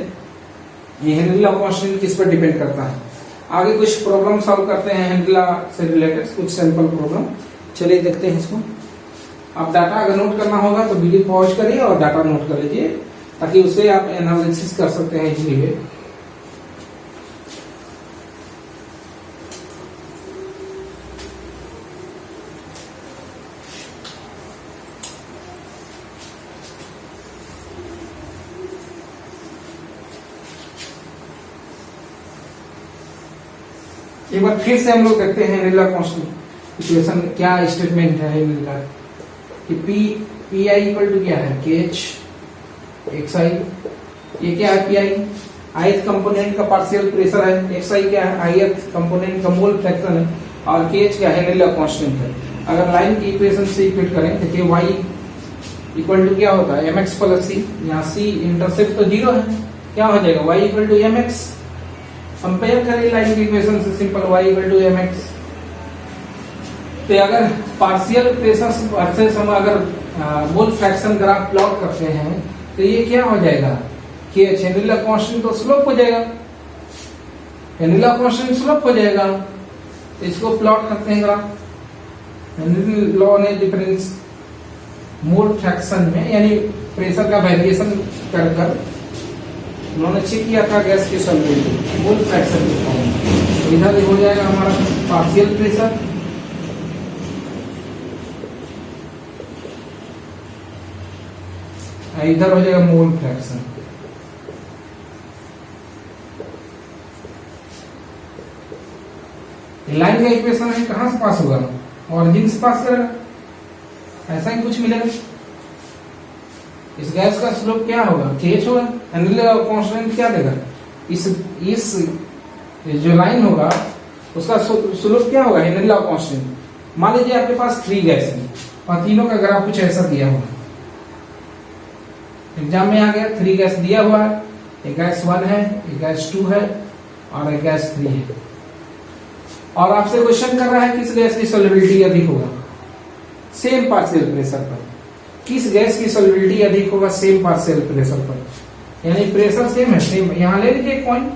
Speaker 1: ये हेनरी लॉ कांस्टेंट किस पर डिपेंड करता है। आगे कुछ प्रॉब्लम सॉल्व करते हैं हेनरी लॉ से रिलेटेड, कुछ सैंपल प्रॉब्लम। चलिए देखते हैं इसको। आप डाटा अगर नोट करना होगा तो वीडियो पॉज करिए और डाटा नोट कर लीजिए, ताकि उससे आप एनालिसिस कर सकते हैं इजीली वे। एक बार फिर से हम लोग देखते हैं हेनरी लॉ कांस्टेंट इक्वेशन क्या स्टेटमेंट है हेनरी का, कि पी आई इक्वल टू क्या है, के एच एक्स आई। ये क्या है, पी आई ith कंपोनेंट का पार्शियल प्रेशर है, एक्स आई क्या है ith कंपोनेंट का मोल फ्रैक्शन है, और के एच क्या है हेनरी लॉ कांस्टेंट है। अगर लाइन की इक्वेशन से इक्वेट करें, देखिए y इक्वल टू क्या होता है mx प्लस c, यहाँ c इंटरसेप्ट तो जीरो है, क्या हो जाएगा y equal to mx। Compare करें लाइन की इक्वेशन से, simple y equal to mx। तो अगर पार्शियल प्रेशर वर्सेस हम अगर मोल फ्रैक्शन ग्राफ प्लॉट करते हैं तो ये क्या हो जाएगा कि हेनरी लॉ कांस्टेंट तो स्लोप हो जाएगा, हेनरी लॉ कांस्टेंट स्लोप हो जाएगा। तो इसको प्लॉट करते हैं ग्राफ। हेनरी लॉ ने डिफरेंस मोल फ्रैक्शन में, यानी प्रेशर का वेरिएशन कर कर उन्होंने चेक किया था गैस की सॉल्युबिलिटी मोल फ्रैक्शन के फॉर्म में। तो इधर हो जाएगा हमारा पार्शियल प्रेशर, इधर हो जाएगा मोल फ्रैक्शन। लाइन का इक्वेशन है, कहां से पास होगा, ऑरिजिन से पास करेगा, ऐसा ही कुछ मिलेगा। इस गैस का स्लोप क्या होगा, केएच होगा। हेनरी लॉ कांस्टेंट क्या देगा, इस जो लाइन होगा उसका स्लोप क्या होगा, हेनरी लॉ कांस्टेंट। मान लीजिए आपके पास 3 गैस है और तीनों का ग्राफ कुछ ऐसा दिया हुआ, एग्जाम में आ गया 3 गैस दिया हुआ है, एक गैस 1 है, एक गैस 2 है और एक गैस 3 है। और आपसे क्वेश्चन कर रहा है किस गैस की सॉल्युबिलिटी अधिक होगा सेम पार्शियल प्रेशर पर। किस गैस की सॉल्युबिलिटी अधिक होगा सेम पार्शियल प्रेशर पर, यानी प्रेशर सेम है, सेम यहां ले लीजिए एक पॉइंट,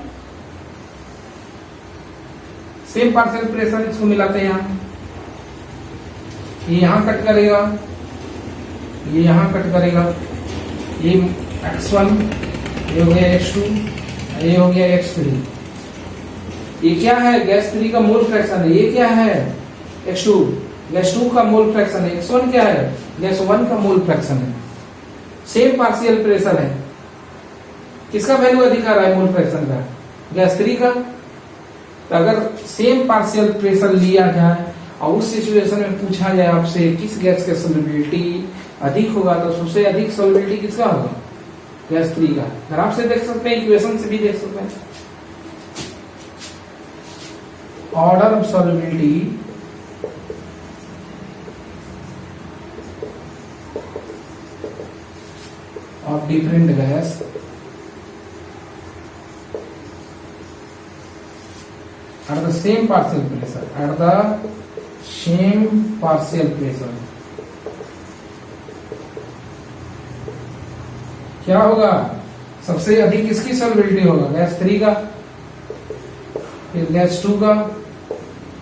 Speaker 1: सेम पार्शियल प्रेशर, इसको मिलाते हैं यहां, ये यहां कट करेगा, ये यहां कट करेगा, ये x1, ये हो गया x2, ये हो गया x3। ये क्या है गैस 3 का मोल फ्रैक्शन है, ये क्या है x2, गैस 2 का मोल फ्रैक्शन है, x1 क्या है गैस 1 का मोल फ्रैक्शन है। सेम पार्शियल प्रेशर है, किसका वैल्यू अधिक आ रहा है मोल फ्रैक्शन का, गैस 3 का। तो अगर सेम पार्शियल प्रेशर लिया जाए और उस सिचुएशन में पूछा जाए आपसे किस गैस का सॉल्युबिलिटी अधिक होगा, तो सबसे अधिक सॉल्युबिलिटी किसका होगा गैस 3 का। ग्राफ से देख सकते हैं, इक्वेशन से भी देख सकते हैं। Order of solubility of different gas at the same partial pressure, at the same partial pressure क्या होगा, सबसे अधिक किसकी सॉल्युबिलिटी होगा गैस 3 का, फिर गैस 2 का,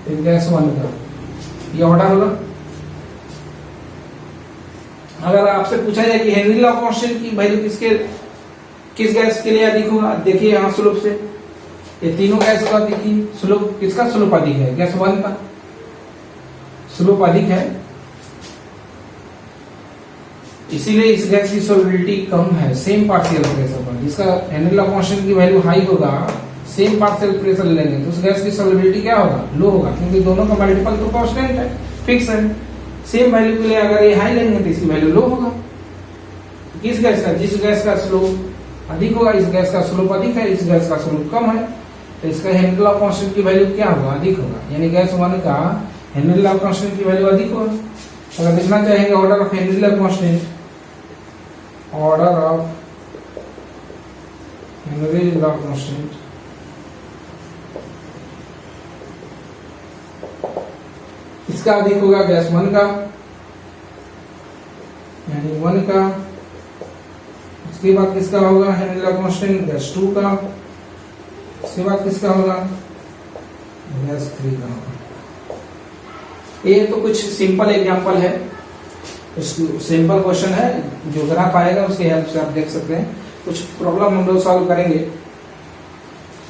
Speaker 1: फिर गैस 1 का, ये ऑर्डर होगा। अगर आपसे पूछा जाए कि हेनरी लॉ कांस्टेंट की वैल्यू किस गैस के लिए अधिक होगा, देखिए यहां स्लोप से ये तीनों गैस का देखिए स्लोप, किसका स्लोप अधिक है गैस 1 का स्लोप अधिक है, इसीलिए इस गैस की सॉल्युबिलिटी कम है सेम पार्शियल प्रेशर पर। जिसका हेनरी लॉ कांस्टेंट की वैल्यू हाई होगा, सेम पार्शियल प्रेशर लेंगे तो उस गैस की सॉल्युबिलिटी क्या होगा लो होगा, क्योंकि दोनों का मल्टीपल तो कांस्टेंट है, फिक्स है। सेम वैल्यू के लिए अगर ये हाई लेंगे तो इसकी वैल्यू लो होगा। किस गैस का, जिस गैस का स्लोप अधिक होगा, इस गैस का स्लोप अधिक है, इस गैस का स्लोप कम है, तो इसका हेनरी लॉ कांस्टेंट की वैल्यू क्या होगा अधिक होगा, यानी गैस 1 का हेनरी लॉ कांस्टेंट की वैल्यू अधिक होगा। अगर देखना चाहेंगे order of Henry law constant, order of Henry law constant इसका अधिक होगा गैस 1 का, यानी 1 का। उसके बाद किसका होगा हेनरी लॉ कांस्टेंट गैस 2 का, उसके बाद किसका होगा गैस 3 का होगा। ये तो कुछ सिंपल एग्जांपल है, सिंपल क्वेश्चन है, जो ग्राफ आएगा उसके हेल्प से आप देख सकते हैं। कुछ प्रॉब्लम हम लोग सॉल्व करेंगे,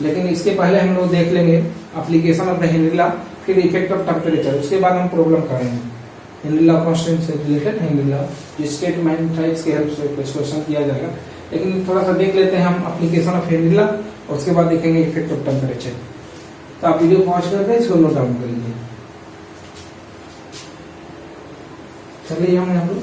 Speaker 1: लेकिन इसके पहले हम लोग देख लेंगे application of the Henry law, फिर इफेक्ट ऑफ टेम्परेचर, उसके बाद हम प्रॉब्लम करेंगे। हेनरी लॉ कांस्टेंट से रिलेटेड हेनरी लॉ जो स्टेटमेंट है इसके हेल्प से कुछ क्वेश्चन किया जाएगा, लेकिन थोड़ा सा देख लेते हैं हम एप्लीकेशन ऑफ हेनरी लॉ, और उसके बाद देखेंगे इफेक्ट ऑफ टेम्परेचर। तो आप वीडियो पॉज करके इसको नोट डाउन कर लीजिए। चलिए हम यहाँ पर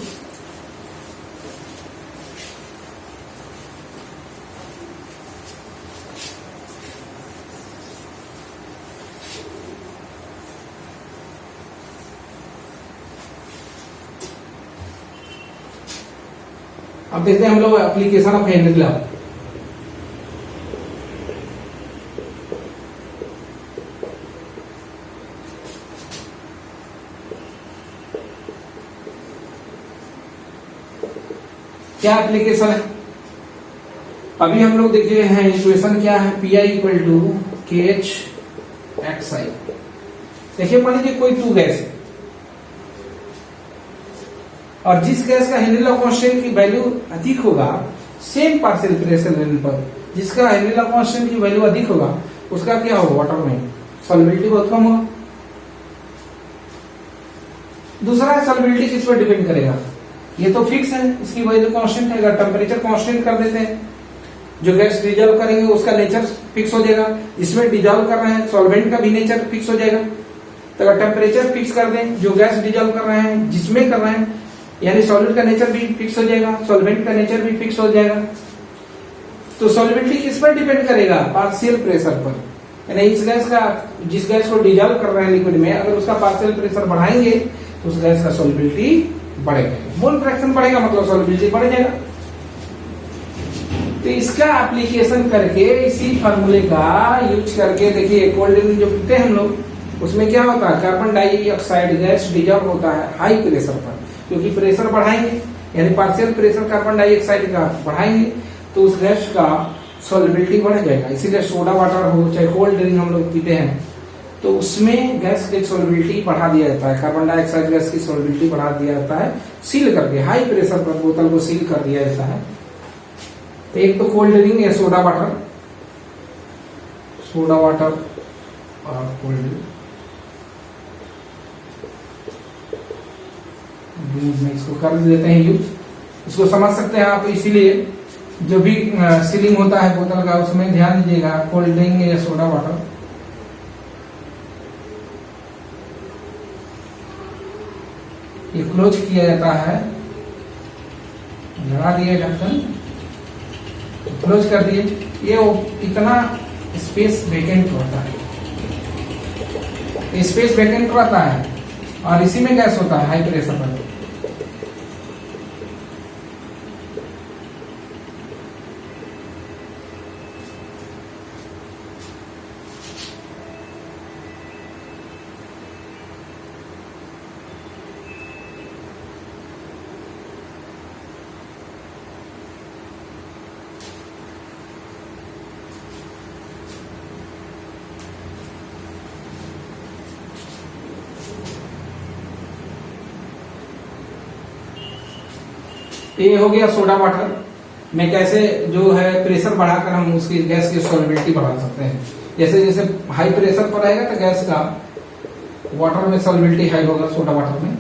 Speaker 1: अब देखते हैं हम लोग एप्लीकेशन ऑफ हेनरी लॉ। क्या एप्लीकेशन है, अभी हम लोग देखे हैं इक्वेशन क्या है, पी आई इक्वल टू के एच एक्स आई। देखिए मान लीजिए कोई 2 गैस है और जिस गैस का हेनरी लॉ कांस्टेंट की वैल्यू अधिक होगा सेम पार्शियल प्रेशर लेने पर, जिसका हेनरी लॉ कांस्टेंट की वैल्यू अधिक होगा उसका क्या होगा वाटर में सॉल्युबिलिटी बहुत कम होगा। दूसरा सॉल्युबिलिटी किस पर डिपेंड करेगा, ये तो फिक्स है, इसकी वैल्यू कांस्टेंट है। अगर टेम्परेचर कांस्टेंट कर देते हैं, जो गैस डिजॉल्व करेंगे उसका नेचर फिक्स हो जाएगा, इसमें डिजॉल्व कर रहे हैं सॉल्वेंट का भी नेचर फिक्स हो जाएगा। तो अगर टेम्परेचर फिक्स कर दें, जो गैस डिजॉल्व कर रहे हैं जिसमें कर रहे हैं, यानी सॉल्वेंट का नेचर भी फिक्स हो जाएगा, सॉल्वेंट का नेचर भी फिक्स हो जाएगा। तो सॉल्युबिलिटी किस पर डिपेंड करेगा, पार्शियल प्रेशर पर, यानी इस गैस का, जिस गैस को डिजॉल्व कर रहे हैं लिक्विड में, अगर उसका पार्शियल प्रेशर बढ़ाएंगे तो उस गैस का सॉल्युबिलिटी बढ़ेगा, मोल फ्रैक्शन बढ़ेगा, मतलब सॉल्युबिलिटी बढ़ जाएगा। तो इसका एप्लीकेशन करके इसी फार्मूले का यूज करके देखिए कोल्ड ड्रिंक जो पीते हैं हम लोग, उसमें क्या होता है, कार्बन डाइऑक्साइड गैस डिजॉल्व होता है हाई प्रेशर पर, क्योंकि प्रेशर बढ़ाएंगे यानी पार्शियल प्रेशर कार्बन डाइऑक्साइड का बढ़ाएंगे तो उस गैस का सॉल्युबिलिटी बढ़ जाएगा। इसीलिए सोडा वाटर हो चाहे कोल्ड ड्रिंक हम लोग पीते हैं तो उसमें गैस की सॉल्युबिलिटी बढ़ा दिया जाता है, कार्बन डाइऑक्साइड गैस की सॉल्युबिलिटी बढ़ा दिया जाता है, सील करके हाई प्रेशर पर बोतल को सील कर दिया जाता है। तो एक तो कोल्ड ड्रिंक या सोडा वाटर और कोल्ड ड्रिंक, में इसको कर देते हैं यूज, इसको समझ सकते हैं आप। इसीलिए जो भी सीलिंग होता है बोतल का उसमें ध्यान दीजिएगा, कोल्ड ड्रिंक या सोडा वाटर। ये क्लोज किया जाता है, लगा दिए ढक्कन, क्लोज कर दिए, ये इतना स्पेस वेकेंट होता है, स्पेस वेकेंट रहता है और इसी में गैस होता है हाई प्रेशर पर। ये हो गया सोडा वाटर में कैसे जो है प्रेशर बढ़ाकर हम उसकी गैस की सॉल्युबिलिटी बढ़ा सकते हैं। जैसे जैसे हाई प्रेशर पर रहेगा तो गैस का वाटर में सॉल्युबिलिटी हाई होगा सोडा वाटर में।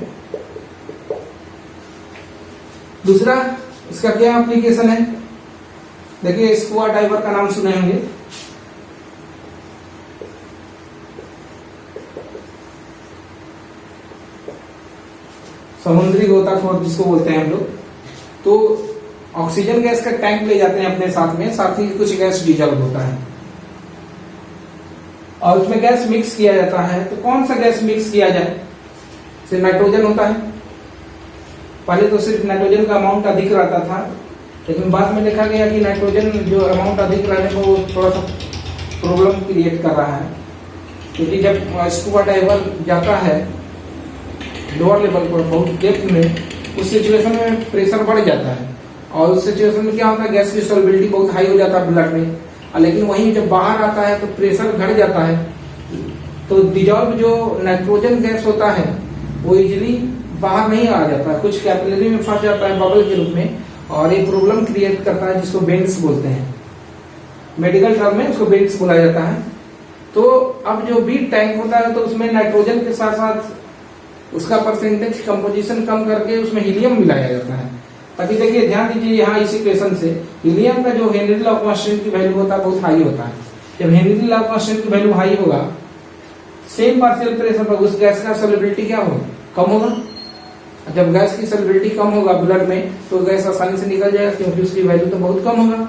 Speaker 1: दूसरा इसका क्या एप्लीकेशन है, देखिए स्कूबा डाइवर का नाम सुने होंगे, समुद्री गोताखोर जिसको बोलते हैं हम लोग, तो ऑक्सीजन गैस का टैंक ले जाते हैं अपने साथ में, साथ ही कुछ गैस डिजॉल्व होता है और उसमें गैस मिक्स किया जाता है। तो कौन सा गैस मिक्स किया जाए, सिर्फ नाइट्रोजन होता है। पहले तो सिर्फ नाइट्रोजन का अमाउंट अधिक रहता था, लेकिन बाद में देखा गया कि नाइट्रोजन जो अमाउंट अधिक रहने को वो थोड़ा सा प्रॉब्लम क्रिएट कर रहा है, क्योंकि जब स्कूबा डाइवर जाता है लोअर लेवल पर बहुत डेप्थ में, उस सिचुएशन में प्रेशर बढ़ जाता है और उस सिचुएशन में क्या होता है, गैस की सॉल्युबिलिटी बहुत हाई हो जाता है ब्लड में, लेकिन वहीं जब बाहर आता है तो प्रेशर घट जाता है, तो डिजॉल्व जो नाइट्रोजन गैस होता है वो इजीली बाहर नहीं आ जाता है, कुछ कैपिलरी में फंस जाता है बबल के रूप में, और ये प्रॉब्लम क्रिएट करता है जिसको बेंड्स बोलते हैं, मेडिकल टर्म में उसको बेंड्स बोला जाता है। तो अब जो भी टैंक होता है तो उसमें नाइट्रोजन के साथ साथ उसका परसेंटेज कंपोजिशन कम करके उसमें हीलियम मिलाया जाता है, ताकि देखिए ध्यान दीजिए यहाँ इस इक्वेशन से हीलियम का जो हेनरी लॉ कांस्टेंट की वैल्यू होता है बहुत हाई होता है। जब हेनरी लॉ कांस्टेंट की वैल्यू हाई होगा, सेम पार्शियल प्रेशर पर उस गैस का सॉल्युबिलिटी क्या होगा, कम होगा। जब गैस की सॉल्युबिलिटी कम होगा ब्लड में तो गैस आसानी से निकल जाएगा, क्योंकि उसकी वैल्यू तो बहुत कम होगा।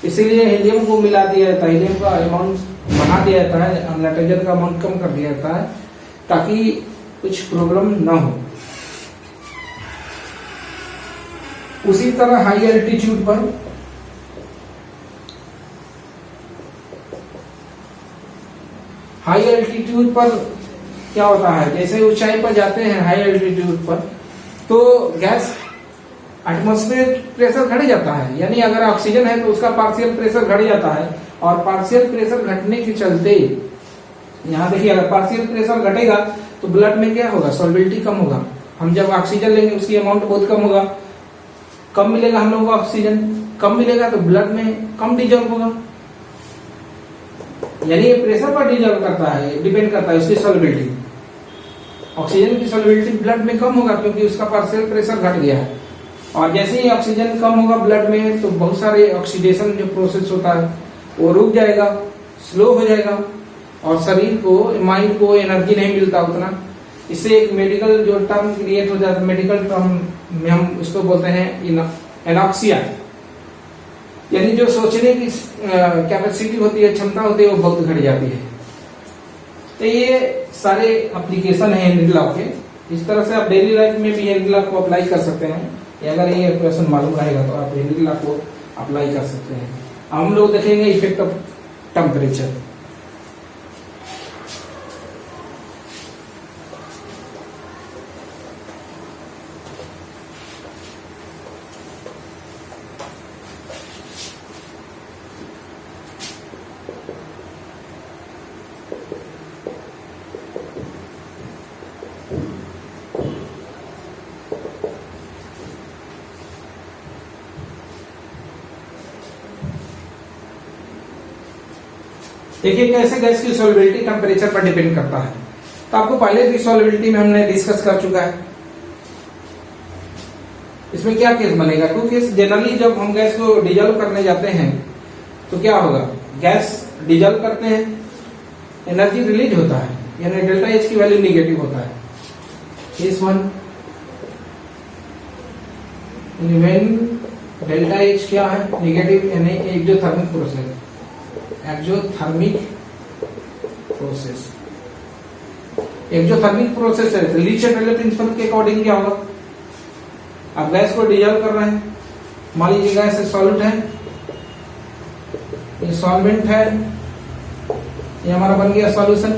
Speaker 1: इसीलिए हीलियम को मिला दिया जाता है, हीलियम का अमाउंट बढ़ा दिया जाता है, नाइट्रोजन का अमाउंट कम कर दिया जाता है, ताकि कुछ प्रॉब्लम ना हो। उसी तरह हाई एल्टीट्यूड पर क्या होता है, जैसे ऊंचाई पर जाते हैं हाई एल्टीट्यूड पर तो गैस एटमॉस्फेयर प्रेशर घट जाता है, यानी अगर ऑक्सीजन है तो उसका पार्शियल प्रेशर घट जाता है, और पार्शियल प्रेशर घटने के चलते यहाँ देखिए अगर पार्शियल प्रेशर घटेगा तो ब्लड में क्या होगा, सॉल्युबिलिटी कम होगा। हम जब ऑक्सीजन लेंगे उसकी अमाउंट बहुत कम होगा, कम मिलेगा हम लोगों को ऑक्सीजन, कम मिलेगा तो ब्लड में कम डिजॉल्व होगा, यानी ये प्रेशर पर डिजॉल्व करता है, डिपेंड करता है उसकी सॉल्युबिलिटी। ऑक्सीजन की सॉल्युबिलिटी ब्लड में कम होगा क्योंकि उसका पार्शियल प्रेशर घट गया है, और जैसे ही ऑक्सीजन कम होगा ब्लड में तो बहुत सारे ऑक्सीडेशन जो प्रोसेस होता है वो रुक जाएगा, स्लो हो जाएगा, और शरीर को, माइंड को एनर्जी नहीं मिलता उतना। इससे एक मेडिकल जो टर्म क्रिएट हो जाता है, मेडिकल टर्म में हम इसको बोलते हैं एनॉक्सिया, यानी जो सोचने की कैपेसिटी होती है, क्षमता होती है, वो बहुत घट जाती है। तो ये सारे एप्लीकेशन है हेनरी लॉ के। इस तरह से आप डेली लाइफ में भी हेनरी लॉ को अप्लाई कर सकते हैं, अगर ये क्वेश्चन मालूम रहेगा तो आप हेनरी लॉ को अप्लाई कर सकते हैं। हम लोग देखेंगे इफेक्ट ऑफ टेम्परेचर। देखिए कैसे गैस की सॉल्युबिलिटी टेम्परेचर पर डिपेंड करता है। तो आपको पहले भी सॉल्युबिलिटी में हमने डिस्कस कर चुका है। इसमें क्या केस बनेगा? To case. जनरली जब हम गैस को डिजॉल्व करने जाते हैं तो क्या होगा? गैस डिजॉल्व करते हैं, एनर्जी रिलीज होता है, यानी डेल्टा एच की वैल्यू निगेटिव होता है। Case one, when delta H क्या है? निगेटिव, यानी exothermic process. Exothermic process, exothermic process है तो लीच एंड प्रिंसिपल के अकॉर्डिंग क्या होगा? आप गैस को डिजॉल्व कर रहे हैं, मान लीजिए गैस सॉल्यूट है, ये सॉल्वेंट है, ये हमारा बन गया सॉल्यूशन,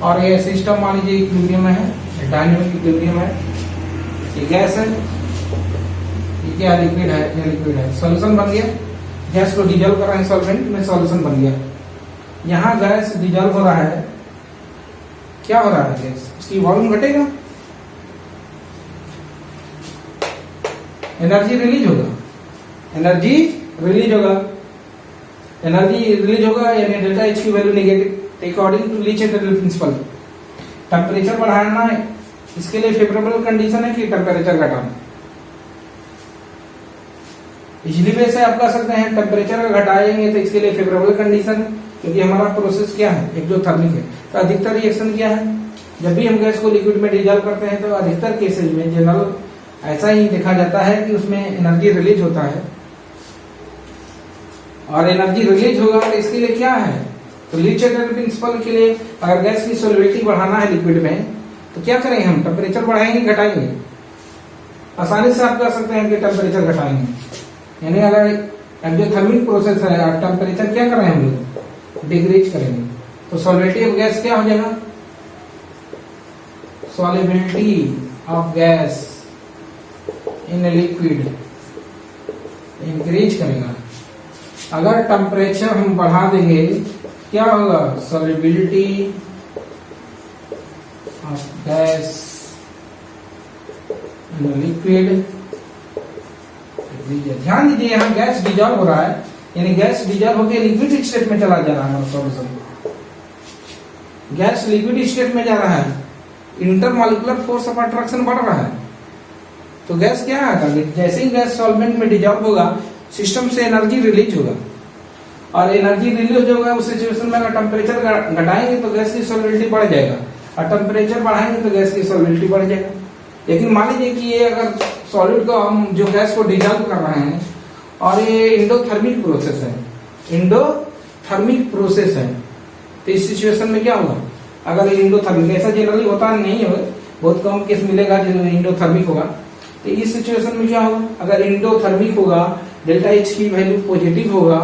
Speaker 1: और ये सिस्टम मान लीजिए इक्विलिब्रियम में है, डायनेमिक इक्विलिब्रियम है, ये गैस है, ये क्या लिक्विड है, ये लिक्विड है, सॉल्यूशन बन गया। गैस को डिजॉल्व कर रहे हैं सॉल्वेंट में, सॉल्यूशन बन गया। यहां गैस डिजॉल्व हो रहा है, क्या हो रहा है? गैस इसकी वॉल्यूम घटेगा, एनर्जी रिलीज होगा, एनर्जी रिलीज होगा, एनर्जी रिलीज होगा, यानी डेल्टा एच की वैल्यू नेगेटिव। अकॉर्डिंग टू लीच एंड प्रिंसिपल टेम्परेचर बढ़ाना है, इसके लिए फेवरेबल कंडीशन है कि टेम्परेचर घटाना। इजली वे से आप कह सकते हैं टेम्परेचर घटाएंगे तो इसके लिए फेवरेबल कंडीशन है, क्योंकि हमारा प्रोसेस क्या है? एक्सोथर्मिक है। तो अधिकतर रिएक्शन क्या है? जब भी हम गैस को लिक्विड में डिजॉल्व करते हैं तो अधिकतर केसेज में जनरल ऐसा ही देखा जाता है कि उसमें एनर्जी रिलीज होता है, और एनर्जी रिलीज होगा तो इसके लिए क्या है? तो लीच एंड प्रिंसिपल के लिए अगर गैस की सॉल्युबिलिटी बढ़ाना है लिक्विड में तो क्या करेंगे? हम टेम्परेचर बढ़ाएंगे, घटाएंगे? आसानी से आप कह सकते हैं कि टेम्परेचर घटाएंगे। यानी अगर एक्सोथर्मिक प्रोसेस है और टेम्परेचर क्या कर रहे हैं हम लोग? डिक्रीज करेंगे, तो सॉल्युबिलिटी ऑफ गैस क्या हो जाएगा? Solubility of gas in liquid increase करेगा। अगर टेम्परेचर हम बढ़ा देंगे क्या होगा? Solubility of gas in liquid. ध्यान दीजिए यहां गैस डिजॉल्व हो रहा है, यानी गैस डिजॉल्व होकर लिक्विड स्टेट में चला जा रहा है सॉल्यूशन। गैस लिक्विड स्टेट में जा रहा है, इंटरमॉलिक्यूलर फोर्स ऑफ अट्रैक्शन बढ़ रहा है। तो गैस क्या है? जैसे ही गैस सॉल्वेंट में डिजॉल्व होगा, सिस्टम से एनर्जी रिलीज होगा, और एनर्जी रिलीज होगा उस सिचुएशन में अगर टेम्परेचर घटाएंगे तो गैस की सॉल्युबिलिटी बढ़ जाएगा, और टेम्परेचर बढ़ाएंगे तो गैस की सॉल्युबिलिटी बढ़ जाएगा। लेकिन मान लीजिए कि ये अगर सॉलिड को हम जो गैस को डिजॉल्व कर रहे हैं और ये इंडोथर्मिक प्रोसेस है, इंडोथर्मिक प्रोसेस है, तो इस सिचुएशन में क्या होगा? अगर इंडोथर्मिक, ऐसा जनरली होता नहीं है, बहुत कम केस मिलेगा जो इंडोथर्मिक होगा। तो इस सिचुएशन में क्या होगा? अगर इंडोथर्मिक होगा, डेल्टा एच की वैल्यू पॉजिटिव होगा,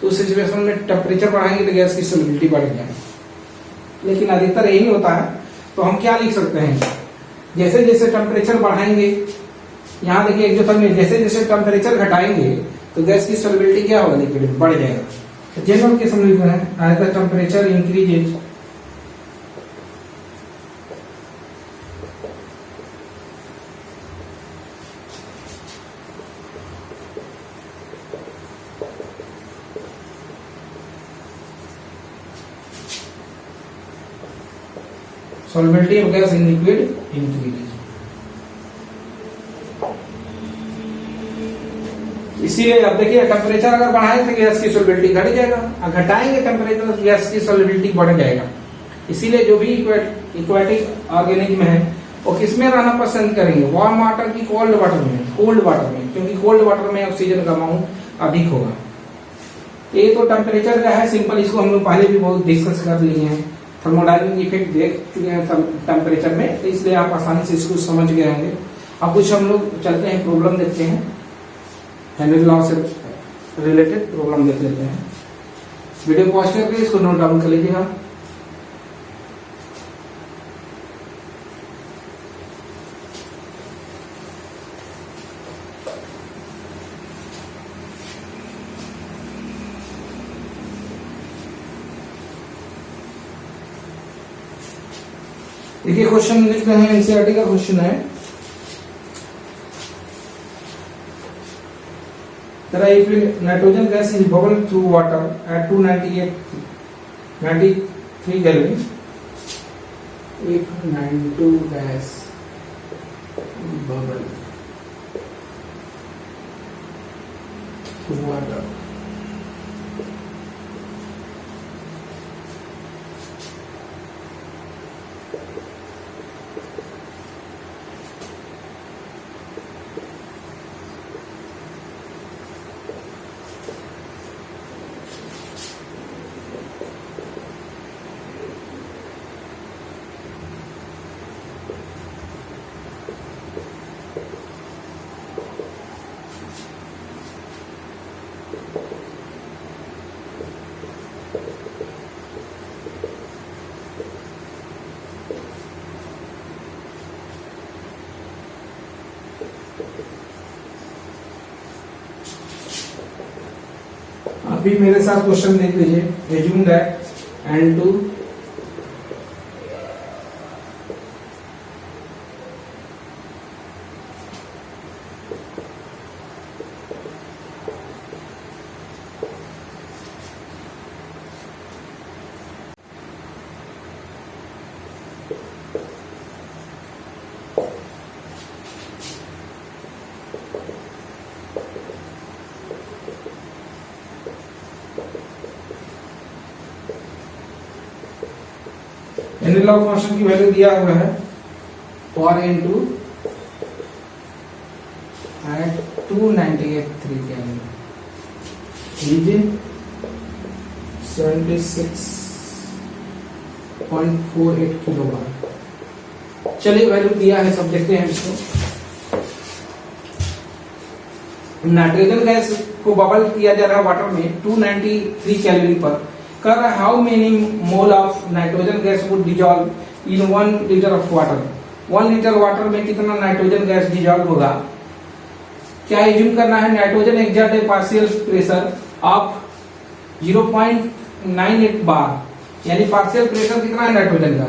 Speaker 1: तो उस सिचुएशन में टेम्परेचर बढ़ाएंगे तो गैस की सॉल्युबिलिटी बढ़ जाएगी। लेकिन अधिकतर यही होता है। तो हम क्या लिख सकते हैं? जैसे जैसे टेम्परेचर बढ़ाएंगे, यहाँ देखिए एक्सोथर्मिक, जैसे जैसे टेम्परेचर घटाएंगे तो गैस की सॉल्युबिलिटी क्या होगा? लिक्विड बढ़ जाएगा। तो जनरल केस हम लिख रहे हैं as the temperature increases solubility of gas in liquid increases। इसीलिए अब देखिए टेम्परेचर अगर बढ़ाएं तो गैस की सॉल्युबिलिटी घट जाएगा, और घटाएंगे टेम्परेचर तो गैस की सॉल्युबिलिटी बढ़ जाएगा। इसीलिए जो भी इक्वेटिक ऑर्गेनिज्म है वो किसमें रहना पसंद करेंगे? वार्म वाटर की कोल्ड वाटर में? कोल्ड वाटर में, क्योंकि कोल्ड वाटर में ऑक्सीजन का अमाउंट अधिक होगा। ये तो टेम्परेचर का है सिंपल, इसको हम लोग पहले भी बहुत डिस्कस कर लिए हैं, थर्मोडायनामिक इफेक्ट देख चुके हैं टेम्परेचर में, तो इसलिए आप आसानी से इसको समझ गए होंगे। अब कुछ हम लोग चलते हैं, प्रॉब्लम देखते हैं, हेनरी लॉ से रिलेटेड प्रॉब्लम देख लेते हैं। वीडियो पॉज करके इसको नोट डाउन कर लीजिएगा। देखिए क्वेश्चन लिख रहे हैं, एनसीईआरटी का क्वेश्चन है। तरह if nitrogen gas is bubbled through water at 293 Kelvin, if N2 gas bubble through water अभी मेरे साथ क्वेश्चन देख लीजिए। Assume that N2 Henry law constant की वैल्यू दिया हुआ है फॉर N2 at 298.3 Kelvin, लीजिए 76.48 किलोवाट। चलिए वैल्यू दिया है, सब देखते हैं इसको। नाइट्रोजन गैस को बबल किया जा रहा है वाटर में 293 केल्विन पर। कर रहा है how many mole of nitrogen gas would dissolve in 1 litre of water. 1 litre water में कितना नाइट्रोजन गैस डिजॉल्व होगा। क्या एज्यूम करना है, nitrogen exert A partial pressure of 0.98 बार, यानी पार्शियल प्रेशर कितना है नाइट्रोजन का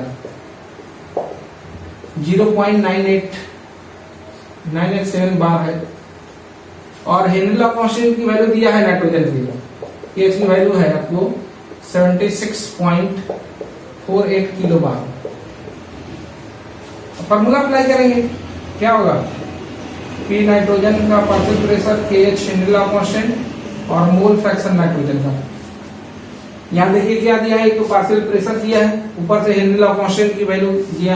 Speaker 1: 0.987 बार है। और हेनरी लॉ कांस्टेंट की वैल्यू दिया है नाइट्रोजन के लिए, इसकी वैल्यू है आपको 76.48 किलो बार। फॉर्मूला अप्लाई करेंगे, क्या होगा, पी नाइट्रोजन का partial pressure, KH Henry law constant और मोल फ्रैक्शन नाइट्रोजन का। यहाँ देखिए क्या दिया है, एक तो पार्शियल प्रेशर दिया है, ऊपर से हेनरी लॉ कांस्टेंट की वैल्यू दिया।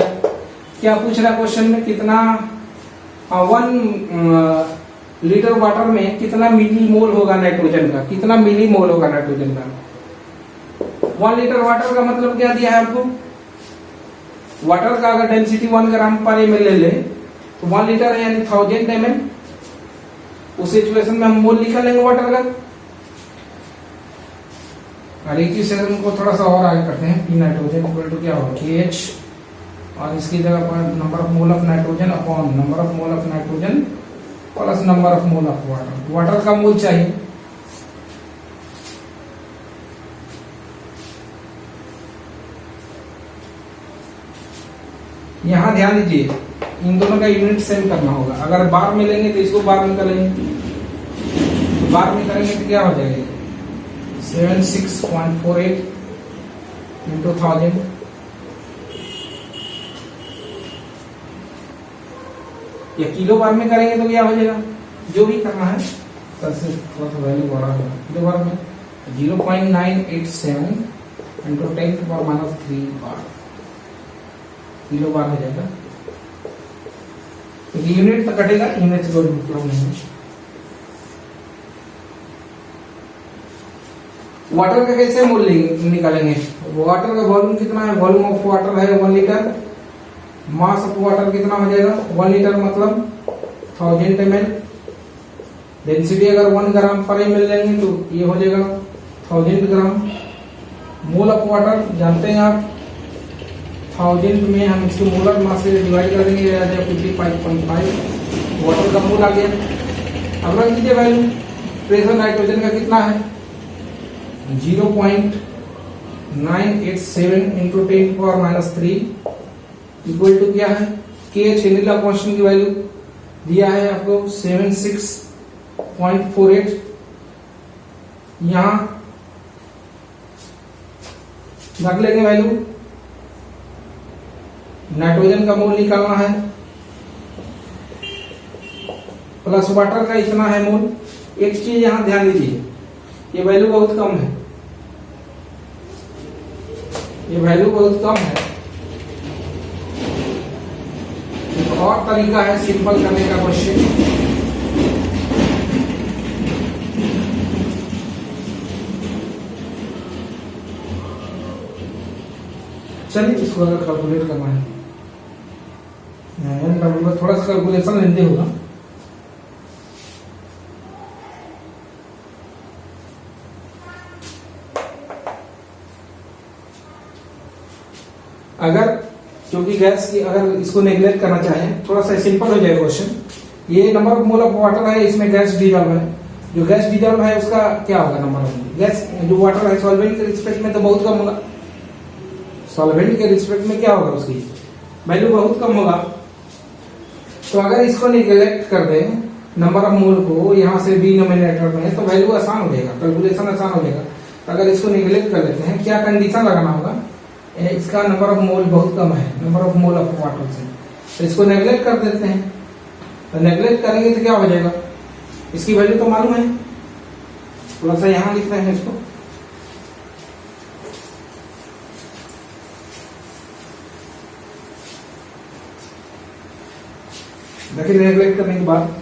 Speaker 1: क्या पूछ रहा है क्वेश्चन में, कितना 1 लीटर वाटर में कितना मिली मोल होगा नाइट्रोजन का, कितना मिली मोल होगा नाइट्रोजन का। 1 लीटर वाटर का मतलब क्या दिया है आपको, वाटर का अगर डेंसिटी 1 ग्राम पर ml ले ले तो 1 लीटर है यानी 1000 ml। उस सिचुएशन में हम मोल निकाल लेंगे वाटर का। और एक ही सेकंड को थोड़ा सा और आगे करते हैं, पी नाइट्रोजन इक्वल टू क्या होगा KH और इसकी जगह पर number of mole of nitrogen upon number of mole of nitrogen plus number of mole of water. Water का मोल चाहिए, यहां ध्यान दीजिए इन दोनों का यूनिट सेम करना होगा। अगर बार में लेंगे तो इसको बार में करेंगे, तो बार में करेंगे तो क्या हो जाएगा 76.48 into 1000। या किलो बार में करेंगे तो क्या हो जाएगा, जो भी करना है थोड़ा सा वैल्यू बढ़ा होगा। किलो बार में 0.987 into 10⁻³ बार किलो बार हो जाएगा। तो यूनिट तो कटेगा, यूनिट से कोई मतलब नहीं है। वाटर का कैसे मोल निकालेंगे, वाटर का वॉल्यूम कितना है, वॉल्यूम ऑफ वाटर है 1 लीटर, मास ऑफ वाटर कितना हो जाएगा 1 लीटर मतलब 1000 ml। डेंसिटी अगर 1 ग्राम पर ml लेंगे तो ये हो जाएगा 1000 ग्राम। मोल ऑफ वाटर जानते हैं आप, 1000 में हम इसको मोलर मास से डिवाइड कर देंगे, 55.5 वाटर का मोल आ गया। अब रख दीजिए वैल्यू, प्रेशर नाइट्रोजन का कितना है 0.987 into 10⁻³ इक्वल टू क्या है KH हेनरी लॉ कांस्टेंट की वैल्यू दिया है आपको 76.48 यहां रख लेंगे वैल्यू। नाइट्रोजन का मोल निकालना है, प्लस वाटर का इतना है मोल। एक चीज यहां ध्यान दीजिए, ये वैल्यू बहुत कम है, ये वैल्यू बहुत कम है। एक और तरीका है सिंपल करने का क्वेश्चन। चलिए इसको अगर कैलकुलेट करना है, थोड़ा सा कैलकुलेशन लेते होगा। अगर क्योंकि गैस की अगर इसको नेग्लेक्ट करना चाहें, थोड़ा सा सिंपल हो जाएगा क्वेश्चन। ये number of mole of water है, इसमें गैस डिजॉल्व है। जो गैस डिजॉल्व है उसका क्या होगा नंबर ऑफ गैस। जो वाटर है सॉल्वेंट के रिस्पेक्ट में तो बहुत कम होगा, सॉल्वेंट के रिस्पेक्ट में क्या होगा, उसकी वैल्यू बहुत कम होगा। तो अगर इसको निगलेक्ट कर दें नंबर ऑफ मोल को यहां से डिनोमिनेटर में, तो वैल्यू आसान हो जाएगा, कैलकुलेशन आसान हो जाएगा। तो अगर इसको निगलेक्ट कर लेते हैं, क्या कंडीशन लगाना होगा, इसका नंबर ऑफ मोल बहुत कम है, number of mole of water से, तो इसको नेगलेक्ट कर देते हैं। तो नेगलेक्ट करेंगे तो क्या हो जाएगा, इसकी वैल्यू तो मालूम है, थोड़ा सा यहां लिख रहे हैं इसको। देखिए नेगलेक्ट करने के बाद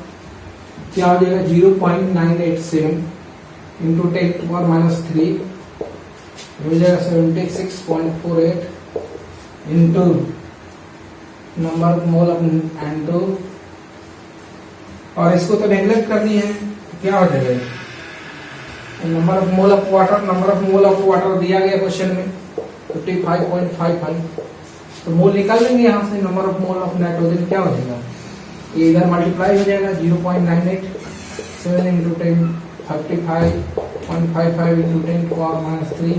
Speaker 1: क्या हो जाएगा, 0.987 इंटू 10⁻³ हो जाएगा 76.48 into number mole of N2, और इसको तो नेगलेक्ट करनी है, क्या हो जाएगा number of mole of water. Number of mole of water दिया गया क्वेश्चन में 55.55, तो मोल निकाल लेंगे यहाँ से। Number of mole of nitrogen क्या हो जाएगा, ये इधर मल्टीप्लाई हो जाएगा 0.987 इंटू 10 55.55 इंटू 10⁻³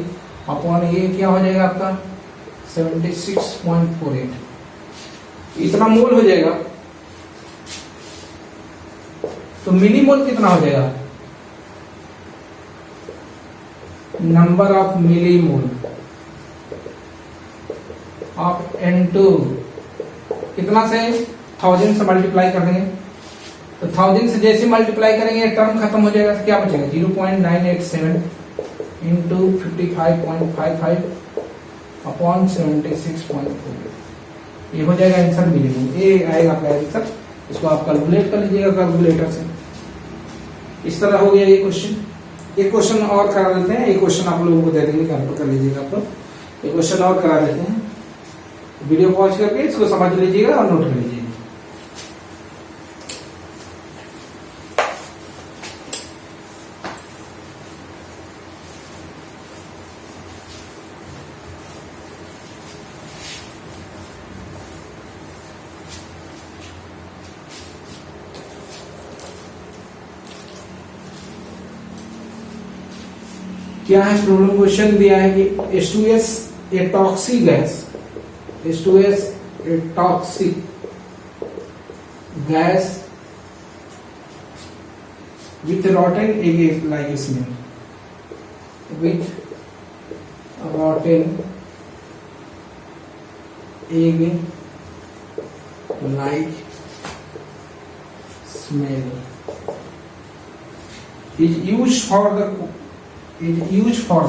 Speaker 1: अपॉन ये क्या हो जाएगा आपका 76.48, इतना मोल हो जाएगा। तो मिली मोल कितना हो जाएगा, number of millimole of N2 कितना से 1000 से मल्टीप्लाई कर देंगे। तो 1000 से जैसे मल्टीप्लाई करेंगे टर्म खत्म हो जाएगा, तो क्या बचेगा 0.987 इंटू 55.55 अपॉन 76.48, ये हो जाएगा आंसर मिनिमम। ये आएगा आपका आंसर, इसको आप कैलकुलेट कर लीजिएगा कैलकुलेटर से। इस तरह हो गया ये क्वेश्चन। एक क्वेश्चन और करा देते हैं, एक क्वेश्चन आप लोगों को दे देंगे, कैलकुलेट कर लीजिएगा आप लोग। एक क्वेश्चन और करा देते हैं, वीडियो पॉज करके इसको समझ लीजिएगा और नोट कर लीजिएगा। क्या है प्रॉब्लम, क्वेश्चन दिया है कि H2S a toxic gas, H2S a toxic gas with रॉटन egg like smell, with रॉटन egg like smell is used for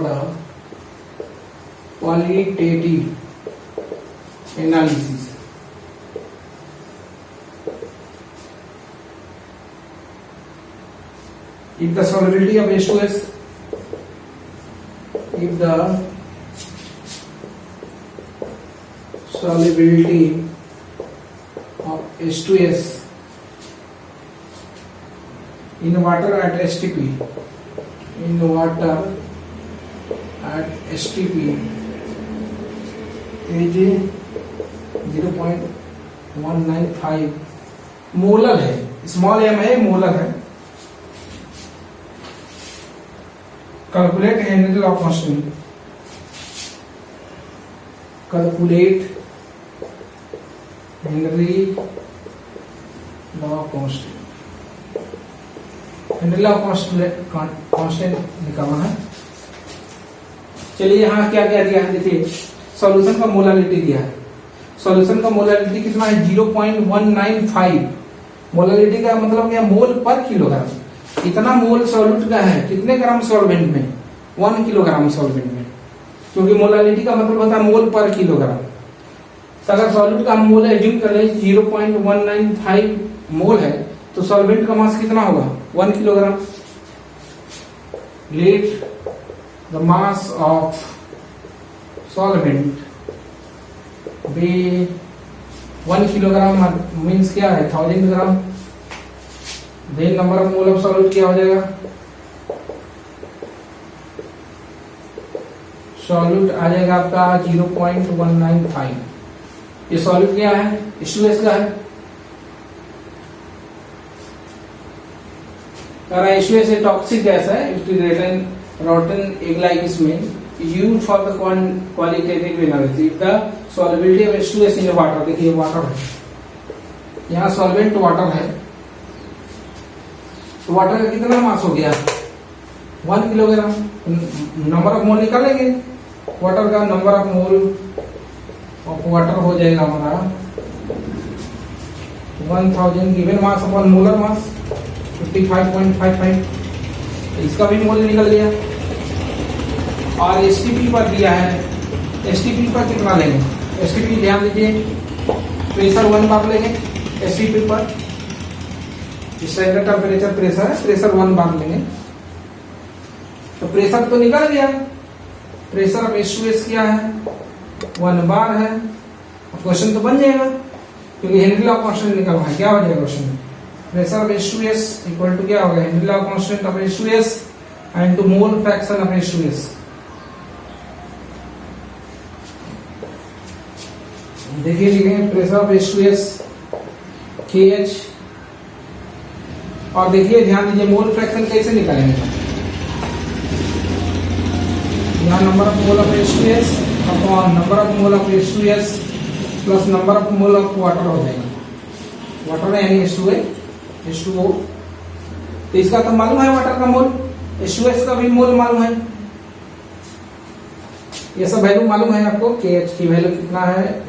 Speaker 1: the qualitative analysis. If the solubility of H2S, if the solubility of H2S in water at STP, in water at STP is 0.195 molar है, small m है, molar है। Calculate Henry law constant, calculate Henry law constant, Henry law constant निकालना है। चलिए यहाँ क्या क्या दिया है, देखिए सॉल्यूशन का मोलालिटी दिया है। सॉल्यूशन का मोलालिटी कितना है 0.195। मोलालिटी का मतलब क्या, मोल पर किलोग्राम। इतना मोल सॉल्यूट का है कितने ग्राम सॉल्वेंट में, 1 किलोग्राम सॉल्वेंट में, क्योंकि मोलालिटी का मतलब होता है मोल पर किलोग्राम। तो अगर सॉल्यूट का मोल एज्यूम कर ले 0.195 मोल है, तो सॉल्वेंट का मास कितना होगा 1 kilogram. Let the mass of solvent be 1 kilogram means क्या है 1000 gram. Then number of mole of solute क्या हो जाएगा, सॉल्यूट आ जाएगा आपका 0.195। ये सॉल्यूट क्या है, H2S का है। H2S एक टॉक्सिक गैस है, rotten egg like smell used for the qualitative analysis the solubility of H2S in water. देखिए वाटर है, यहाँ सॉल्वेंट वाटर है, तो वाटर का कितना मास हो गया 1 किलोग्राम। नंबर ऑफ मोल निकालेंगे वाटर का, number of mole of water हो जाएगा हमारा 1000 given mass upon molar mass 55.55। इसका भी मोल निकल गया। और एसटीपी पर दिया है, एसटीपी पर कितना लेंगे, एसटीपी ध्यान दीजिए प्रेशर 1 बार लेंगे एसटीपी पर, स्टैंडर्ड टेम्परेचर प्रेशर है, प्रेशर 1 बार लेंगे। तो प्रेशर तो निकल गया, प्रेशर ऑफ H2S क्या है 1 बार है। क्वेश्चन तो बन जाएगा क्योंकि हेनरी लॉ कांस्टेंट निकलना है। क्या हो जाएगा क्वेश्चन में, pressure of H2S equal to क्या होगा Henry law constant of H2S and to mole fraction of H2S। देखिए लिखेंगे प्रेशर ऑफ H2S KH, और देखिए ध्यान दीजिए मोल फ्रैक्शन कैसे निकालेंगे, यहाँ number of mole of H2S upon number of mole of H2S plus number of mole of water हो जाएगा। वाटर यानी H2O। तो इसका तो मालूम है वाटर का मोल, H2S का भी मोल मालूम है, ये सब वैल्यू मालूम है आपको। KH की वैल्यू कितना है,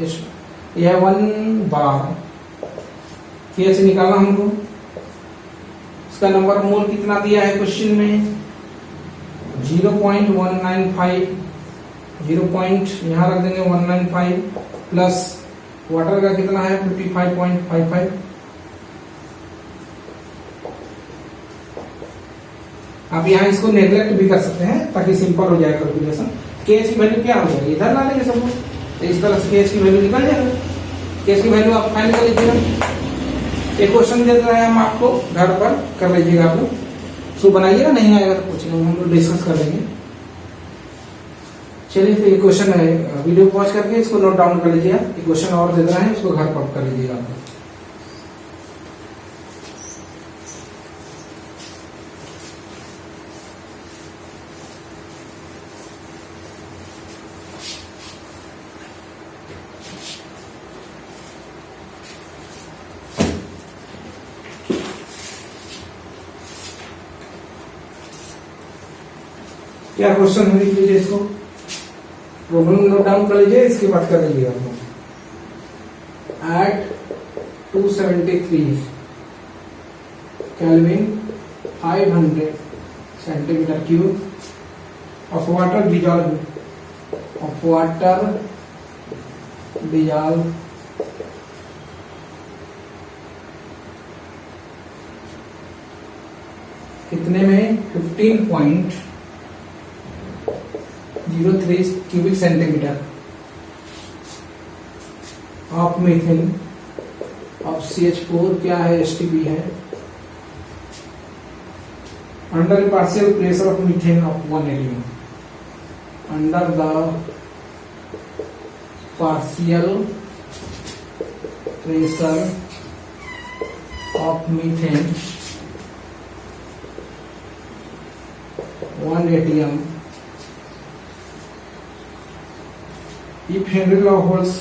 Speaker 1: यह है 1 बार। KH निकालना हमको, इसका नंबर ऑफ मोल कितना दिया है क्वेश्चन में 0.195, 0. यहाँ रख देंगे 195 प्लस वाटर का कितना है 55.55। आप यहाँ इसको नेग्लेक्ट भी कर सकते हैं ताकि सिंपल हो जाए कैलकुलेशन। केएच की वैल्यू क्या हो जाएगी, इधर ला लेंगे सब, तो इस तरह से केएच की वैल्यू निकल जाएगा। केएच की वैल्यू आप फाइंड कर लीजिएगा। एक क्वेश्चन दे रहे हैं हम आपको, घर पर कर लीजिएगा आप लोग, सो बनाइएगा, नहीं आएगा तो पूछिएगा, हम लोग डिस्कस कर लेंगे। चलिए तो ये क्वेश्चन है, वीडियो पॉज करके इसको नोट डाउन कर लीजिएगा। ये क्वेश्चन और दे रहा है, उसको घर पर कर लीजिएगा आप। क्या क्वेश्चन है लिख लीजिए, इसको प्रॉब्लम नोट डाउन कर लीजिए, इसके बाद कर लीजिएगा। Eight 273 kelvin 500 centimetre cube of water dissolve कितने में 15.03 cubic centimetre of methane of CH4 क्या है, STP है, under partial pressure of methane of 180, under the partial pressure of methane 1 atm if Henry law holds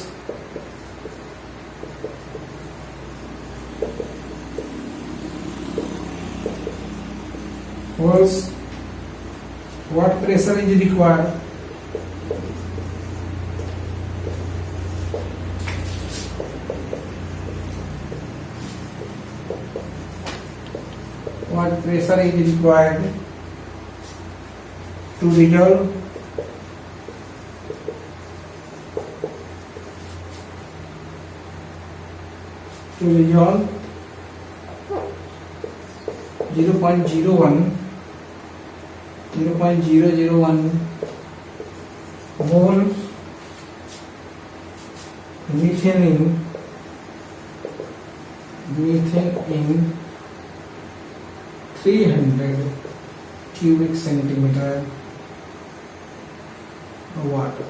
Speaker 1: holes what pressure is required what pressure is required to resolve to resolve 0.001 moles methane in 300 cubic centimeter water.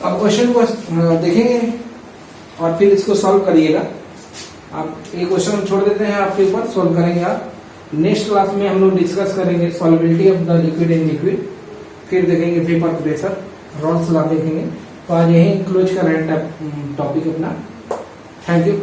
Speaker 1: अब question को देखेंगे और फिर इसको solve करिएगा। आप ये question छोड़ देते हैं, आपके ऊपर सॉल्व करेंगे आप। नेक्स्ट क्लास में हम लोग डिस्कस करेंगे solubility of the liquid in liquid, फिर देखेंगे वेपर प्रेशर, रॉल्स लॉ देखेंगे। तो आज यही क्लोज कर रहे हैं टॉपिक अपना। Thank you.